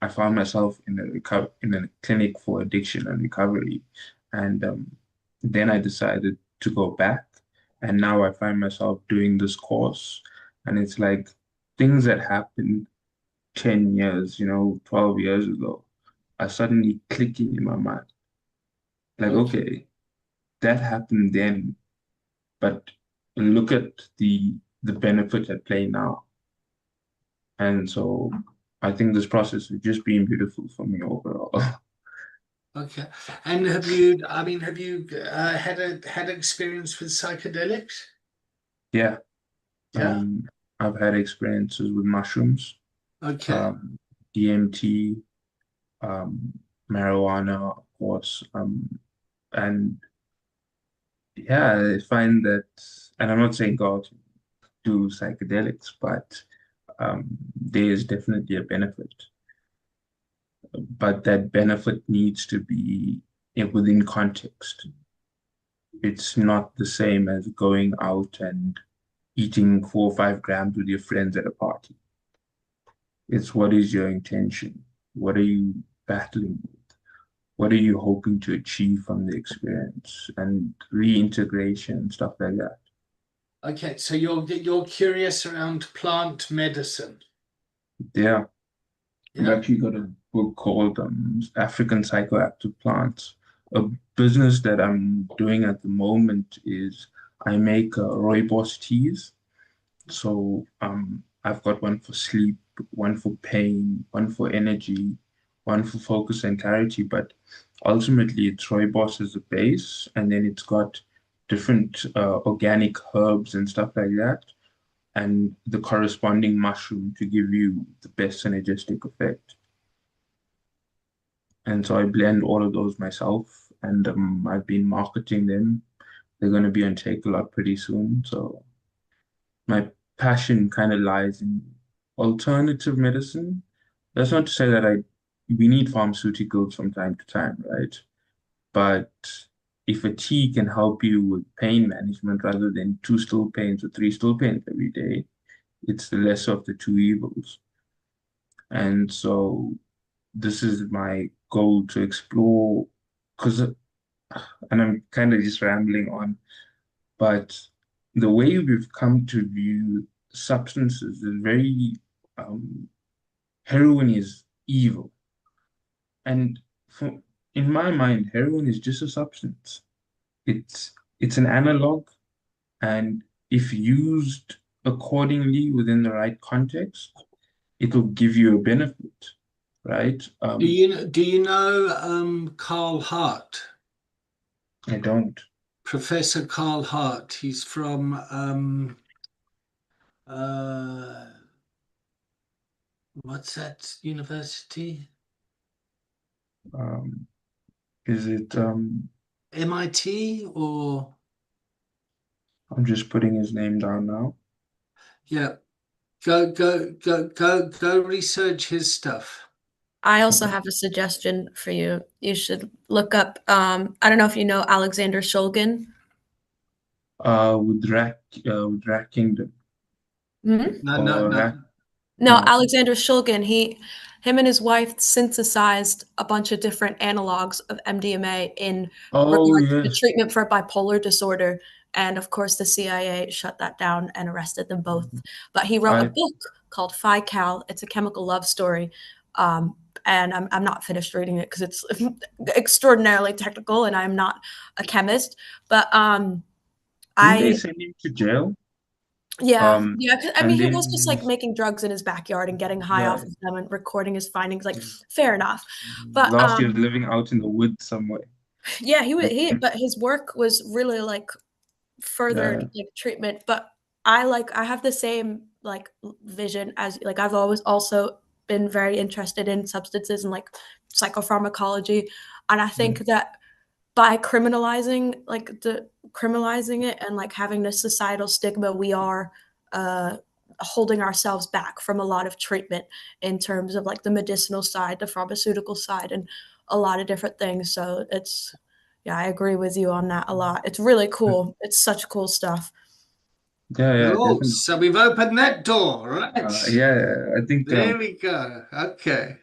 C: I found myself in a clinic for addiction and recovery. And then I decided to go back. And now I find myself doing this course. And it's like things that happened 10 years, 12 years ago are suddenly clicking in my mind. Like,
A: Okay.
C: okay, that happened then, but look at the benefit at play now. And so I think this process has just been beautiful for me overall.
A: Okay. And have you had experience with psychedelics?
C: Yeah,
A: Yeah.
C: I've had experiences with mushrooms,
A: Okay.
C: um, DMT, um, marijuana, of course, and yeah, I find that, and I'm not saying God do psychedelics, but there is definitely a benefit. But that benefit needs to be within context. It's not the same as going out and eating 4 or 5 grams with your friends at a party. It's what is your intention? What are you battling with? What are you hoping to achieve from the experience and reintegration and stuff like that?
A: Okay. So you're curious around plant medicine.
C: Yeah, I've
A: Yeah.
C: actually got a book called African Psychoactive Plants. A business that I'm doing at the moment is I make rooibos teas. So I've got one for sleep, one for pain, one for energy, one for focus and clarity. But ultimately, it's rooibos as a base, and then it's got different organic herbs and stuff like that, and the corresponding mushroom to give you the best synergistic effect. And so I blend all of those myself, and I've been marketing them. They're going to be on Takealot pretty soon. So my passion kind of lies in alternative medicine. That's not to say that we need pharmaceuticals from time to time, right? But if a tea can help you with pain management rather than two still pains or three still pains every day, it's the lesser of the two evils. And so this is my goal to explore, because, and I'm kind of just rambling on, but the way we've come to view substances is very, heroin is evil. And for, in my mind, heroin is just a substance. It's an analog, and if used accordingly within the right context, it'll give you a benefit, right?
A: Do you know Carl Hart?
C: I don't.
A: Professor Carl Hart. He's from what's that university?
C: Um, is it
A: MIT or
C: I'm just putting his name down now.
A: yeah. Go research his stuff.
D: I also
C: Okay.
D: have a suggestion for you. You should look up, I don't know if you know Alexander Shulgin.
C: With Rat Kingdom
D: Mhm.
A: No.
C: or Rat
D: No,
C: no.
D: Alexander Shulgin, him and his wife synthesized a bunch of different analogs of MDMA in
C: Oh
D: regards to the
C: yes.
D: treatment for bipolar disorder. And of course, the CIA shut that down and arrested them both. But he wrote a
C: I
D: book called FiCal. It's a chemical love story. Um, and I'm not finished reading it because it's extraordinarily technical and I'm not a chemist. But
C: didn't they
D: I
C: send him to jail?
D: yeah, yeah. 'Cause, I mean,
C: And
D: he
C: then
D: was just like making drugs in his backyard and getting high
C: yeah,
D: off of them and recording his findings. Like, fair enough. But
C: last year living out in the woods somewhere.
D: yeah, he was
C: And
D: he.
C: then,
D: But his work was really like furthered
C: yeah,
D: like treatment. But I have the same like vision as like I've always also been very interested in substances and like psychopharmacology, and I
C: yeah,
D: think that by criminalizing it and like having this societal stigma, we are uh, holding ourselves back from a lot of treatment in terms of like the medicinal side, the pharmaceutical side, and a lot of different things. So it's yeah, I agree with you on that a lot. It's really cool. It's such cool stuff.
C: yeah,
A: Oh,
C: definitely.
A: so we've opened that door, right?
C: Yeah,
A: There we go. Okay.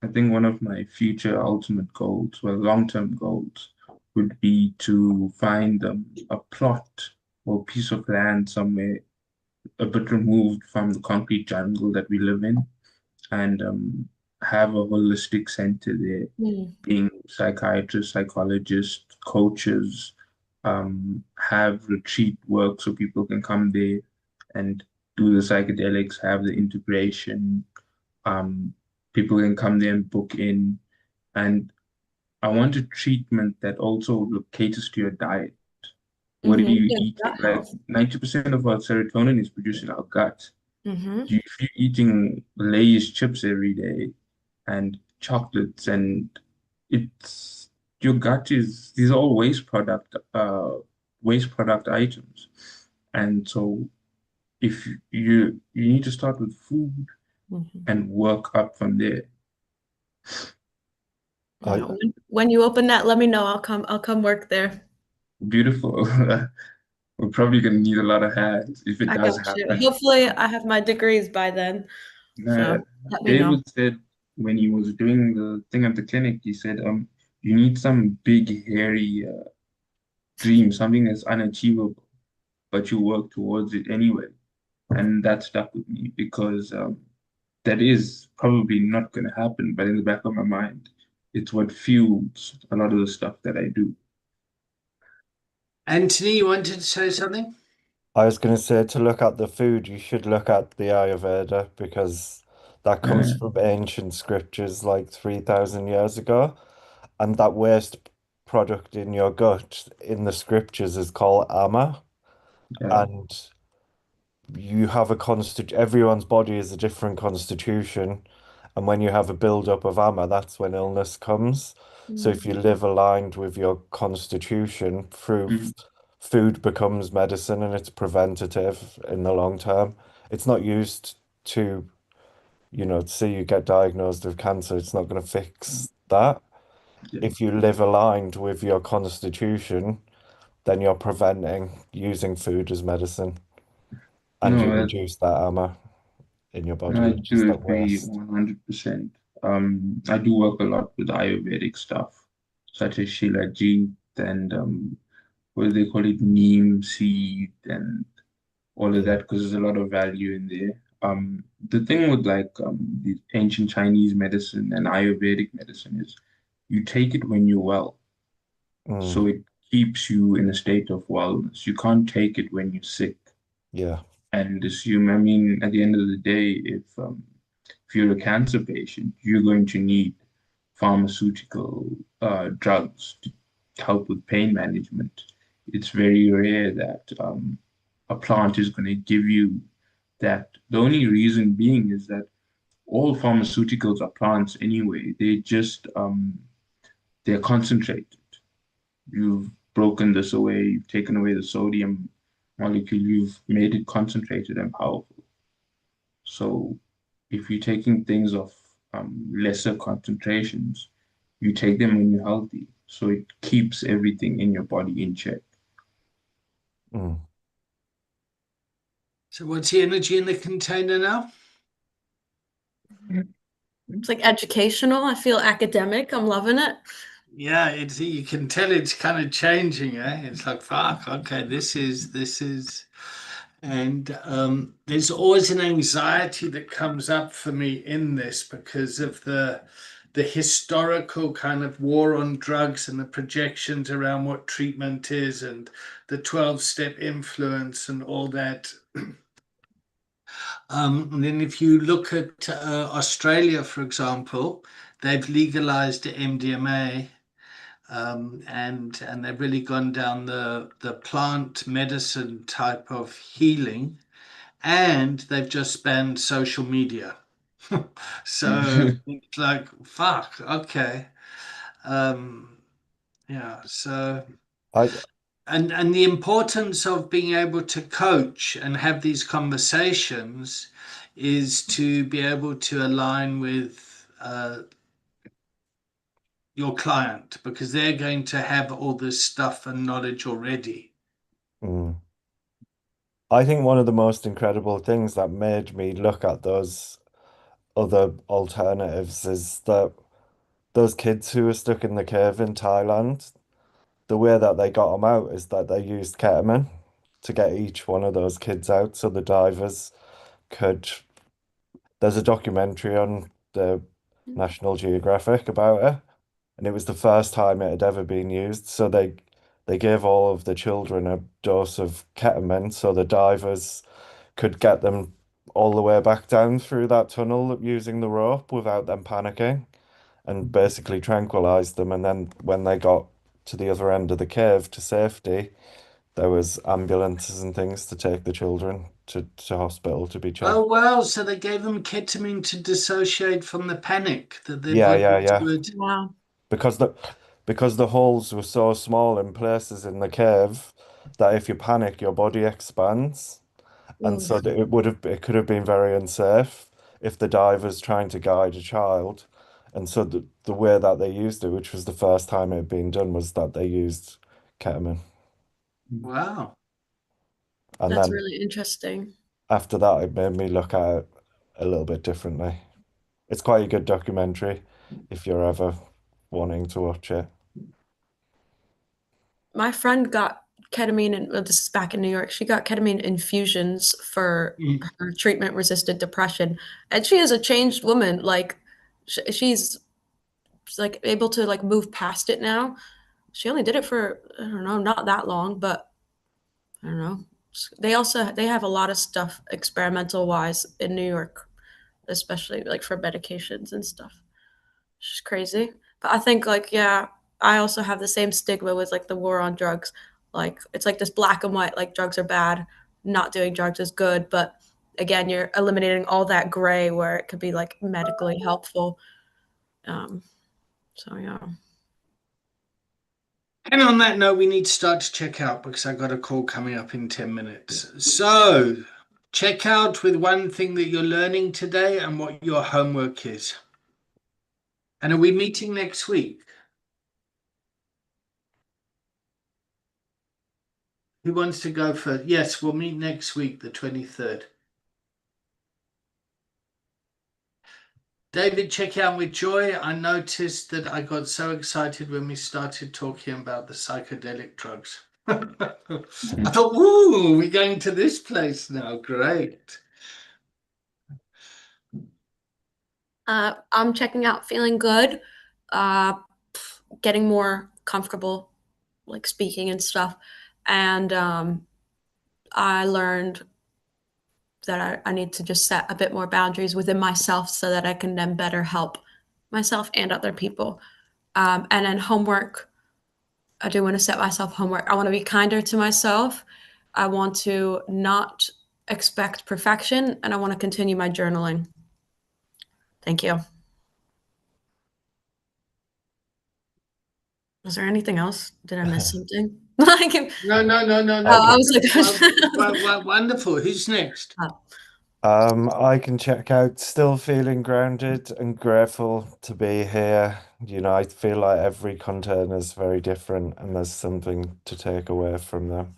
C: I think one of my future ultimate goals, well, long-term goals, would be to find a plot or piece of land somewhere a bit removed from the concrete jungle that we live in, and have a holistic center there,
D: Mm.
C: being psychiatrists, psychologists, coaches, have retreat work so people can come there and do the psychedelics, have the integration. Um, People can come there and book in. And I want a treatment that also caters to your diet. What are you
D: Yeah,
C: eating?
D: gut
C: Like
D: health.
C: 90% of our serotonin is produced in our gut.
D: Hmm.
C: If you're eating Lay's chips every day and chocolates, and it's your gut is these are all waste product items. And so if you need to start with food
D: Hmm.
C: and work up from there.
B: I,
D: When you open that, let me know. I'll come work there.
C: Beautiful. We're probably gonna need a lot of hands if it
D: I got
C: does
D: you.
C: happen.
D: Hopefully, I have my degrees by then.
C: Uh,
D: So let me know.
C: David said when he was doing the thing at the clinic, he said, you need some big, hairy dream, something that's unachievable, but you work towards it anyway. And that stuck with me because that is probably not going to happen, but in the back of my mind, it's what fuels a lot of the stuff that I do.
A: Anthony, you wanted to say something?
B: I was going to say to look at the food, you should look at the Ayurveda because that comes
C: Uh,
B: from ancient scriptures like 3,000 years ago. And that waste product in your gut in the scriptures is called ama.
C: yeah.
B: And you have a everyone's body is a different constitution. And when you have a build-up of ama, that's when illness comes. So if you live aligned with your constitution through
C: Mm.
B: food becomes medicine and it's preventative in the long term. It's not used to, say you get diagnosed with cancer, it's not going to fix that.
C: Yeah.
B: If you live aligned with your constitution, then you're preventing using food as medicine and you
C: No,
B: reduce that ama in your body,
C: I
B: which is
C: do
B: that
C: agree
B: waste.
C: 100%. I do work a lot with Ayurvedic stuff, such as Shilajit and what do they call it, neem seed and all of
B: Yeah.
C: that, because there's a lot of value in there. The thing with like the ancient Chinese medicine and Ayurvedic medicine is you take it when you're well,
B: Mm,
C: so it keeps you in a state of wellness. You can't take it when you're sick
B: yeah.
C: and assume. I mean, at the end of the day, if you're a cancer patient, you're going to need pharmaceutical drugs to help with pain management. It's very rare that a plant is going to give you that. The only reason being is that all pharmaceuticals are plants anyway. They're concentrated. You've broken this away, you've taken away the sodium molecule, you've made it concentrated and powerful. So if you're taking things of lesser concentrations, you take them when you're healthy. So it keeps everything in your body in check.
B: Mm.
A: So what's the energy in the container now?
D: It's like educational. I feel academic. I'm loving it.
A: Yeah, you can tell it's kind of changing, eh? It's like, fuck, okay, this is, and there's always an anxiety that comes up for me in this because of the historical kind of war on drugs and the projections around what treatment is and the 12-step influence and all that. And then if you look at Australia, for example, they've legalized MDMA, and they've really gone down the plant medicine type of healing, and they've just banned social media. So it's like, fuck, okay. Um, yeah, so
B: I
A: and the importance of being able to coach and have these conversations is to be able to align with your client because they're going to have all this stuff and knowledge already.
B: mm. I think one of the most incredible things that made me look at those other alternatives is that those kids who were stuck in the cave in Thailand, the way that they got them out is that they used ketamine to get each one of those kids out so the divers could. There's a documentary on the National Geographic about it, and it was the first time it had ever been used. So they gave all of the children a dose of ketamine so the divers could get them all the way back down through that tunnel using the rope without them panicking and basically tranquilized them. And then when they got to the other end of the cave to safety, there was ambulances and things to take the children to hospital to be checked.
A: Oh, wow. So they gave them ketamine to dissociate from the panic that their
B: Yeah, yeah,
A: bodies
B: yeah.
A: would.
D: Wow.
B: Because the holes were so small in places in the cave that if you panic, your body expands. And so
D: Oof.
B: that it could have been very unsafe if the diver's trying to guide a child. And so the way that they used it, which was the first time it had been done, was that they used ketamine.
A: Wow.
B: And
D: That's
B: then
D: really interesting.
B: after that, it made me look at it a little bit differently. It's quite a good documentary if you're ever wanting to watch it.
D: My friend got ketamine, and well, this is back in New York. She got ketamine infusions for her treatment-resistant depression, and she is a changed woman. Like she's like able to like move past it now. She only did it for, I don't know, not that long, but I don't know. They have a lot of stuff experimental wise in New York, especially like for medications and stuff. It's just crazy. But I think like, yeah, I also have the same stigma with like the war on drugs. Like it's like this black and white, like drugs are bad, not doing drugs is good. But again, you're eliminating all that gray where it could be like medically helpful. So yeah.
A: And on that note, we need to start to check out because I got a call coming up in 10 minutes. So check out with one thing that you're learning today and what your homework is. And are we meeting next week? Who wants to go first? Yes, we'll meet next week, the 23rd. David, check out with Joy. I noticed that I got so excited when we started talking about the psychedelic drugs. I thought, ooh, we're going to this place now. Great.
D: I'm checking out, feeling good, getting more comfortable, like speaking and stuff. And I learned that I need to just set a bit more boundaries within myself so that I can then better help myself and other people. And then homework, I do want to set myself homework. I want to be kinder to myself. I want to not expect perfection, and I want to continue my journaling. Thank you. Was there anything else? Did I miss something? Like,
A: No.
D: I was like,
A: Well, wonderful. Who's next?
B: I can check out. Still feeling grounded and grateful to be here. You know, I feel like every container is very different and there's something to take away from them.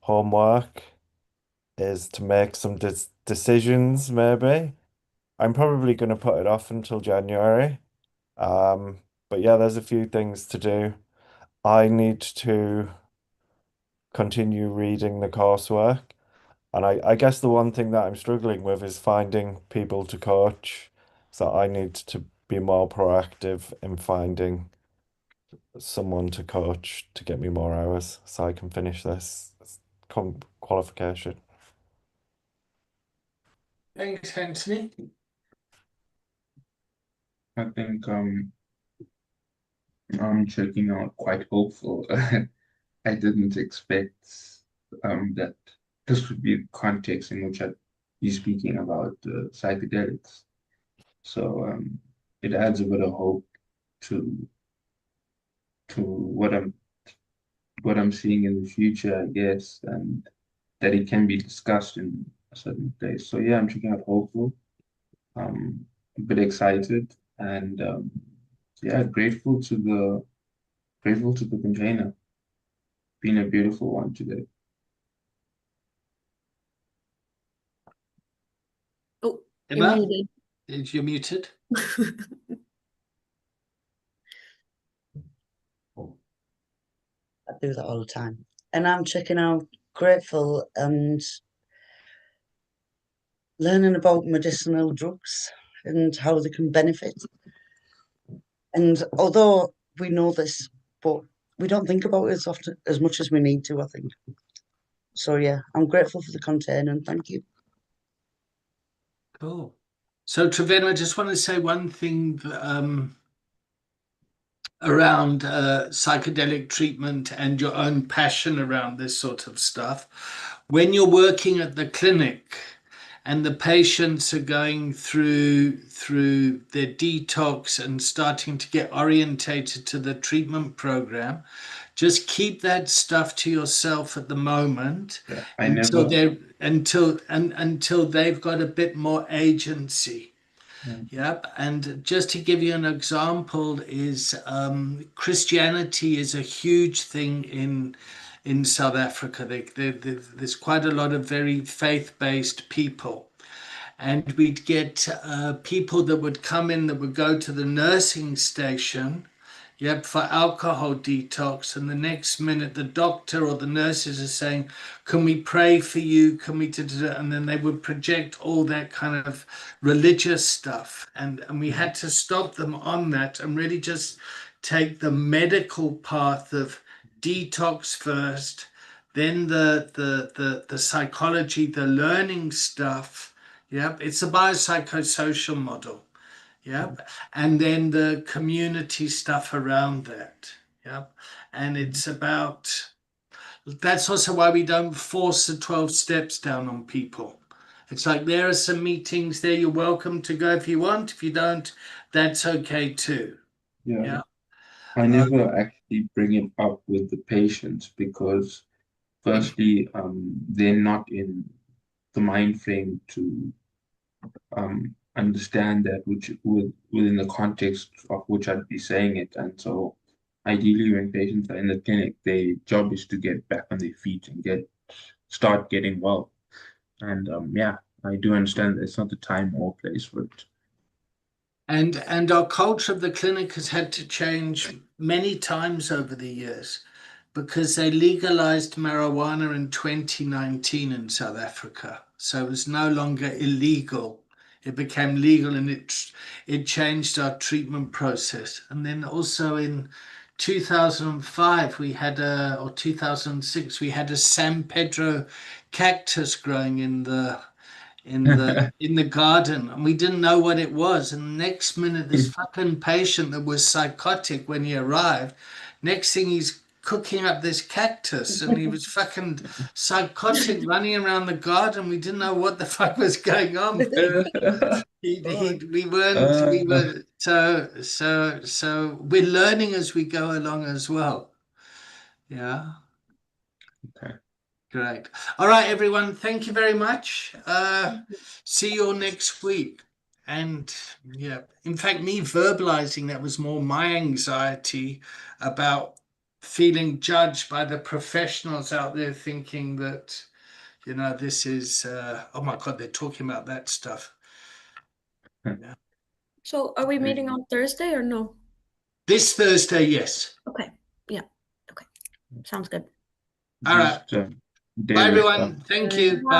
B: Homework is to make some decisions, maybe. I'm probably going to put it off until January. But yeah, there's a few things to do. I need to continue reading the coursework. And I guess the one thing that I'm struggling with is finding people to coach. So I need to be more proactive in finding someone to coach to get me more hours so I can finish this qualification.
A: Thanks, Anthony.
C: I think I'm checking out quite hopeful. I didn't expect that this would be the context in which I'd be speaking about psychedelics. So it adds a bit of hope to what I'm seeing in the future, I guess, and that it can be discussed in a certain place. So yeah, I'm checking out hopeful, a bit excited, and yeah, grateful to the container. Been a beautiful one today.
D: oh,
A: Emma,
D: you're muted.
A: is you muted?
E: I do that all the time. And I'm checking out, grateful and learning about medicinal drugs and how they can benefit. And although we know this, but we don't think about it as often, as much as we need to, I think. So yeah, I'm grateful for the container and thank you.
A: Cool. So, Trevena, I just want to say one thing around psychedelic treatment and your own passion around this sort of stuff. When you're working at the clinic and the patients are going through their detox and starting to get orientated to the treatment program, just keep that stuff to yourself at the moment
C: Yeah,
A: until they've got a bit more agency. Yep. And just to give you an example, is Christianity is a huge thing in South Africa. There's quite a lot of very faith-based people. And we'd get people that would come in that would go to the nursing station, Yep, for alcohol detox, and the next minute the doctor or the nurses are saying, "Can we pray for you? Can we?" And then they would project all that kind of religious stuff, and we had to stop them on that and really just take the medical path of detox first, then the psychology, the learning stuff. Yep, it's a biopsychosocial model. Yep. And then the community stuff around that. Yep. And it's about, that's also why we don't force the 12 steps down on people. It's like, there are some meetings there, you're welcome to go if you want. If you don't, that's okay too.
C: Yeah.
A: Yeah.
C: I never actually bring it up with the patients because firstly, they're not in the mind frame to understand that within the context of which I'd be saying it. And so ideally when patients are in the clinic, their job is to get back on their feet and start getting well. And yeah, I do understand that it's not the time or place for it.
A: And our culture of the clinic has had to change many times over the years, because they legalized marijuana in 2019 in South Africa. So it was no longer illegal. It became legal, and it changed our treatment process. And then also in 2005 or 2006 we had a San Pedro cactus growing in the garden, and we didn't know what it was. And the next minute, this fucking patient that was psychotic when he arrived, next thing he's cooking up this cactus, and he was fucking psychotic running around the garden. We didn't know what the fuck was going on. We were so we're learning as we go along as well. Yeah.
C: Okay.
A: Great. All right, everyone. Thank you very much. See you all next week. And yeah, in fact, me verbalizing that was more my anxiety about feeling judged by the professionals out there, thinking that, this is, oh my God, they're talking about that stuff. Yeah.
D: So are we meeting on Thursday or no?
A: This Thursday, yes.
D: Okay. Yeah. Okay. Sounds good.
A: All right.
C: Just,
A: Bye, everyone. Thank you. Bye.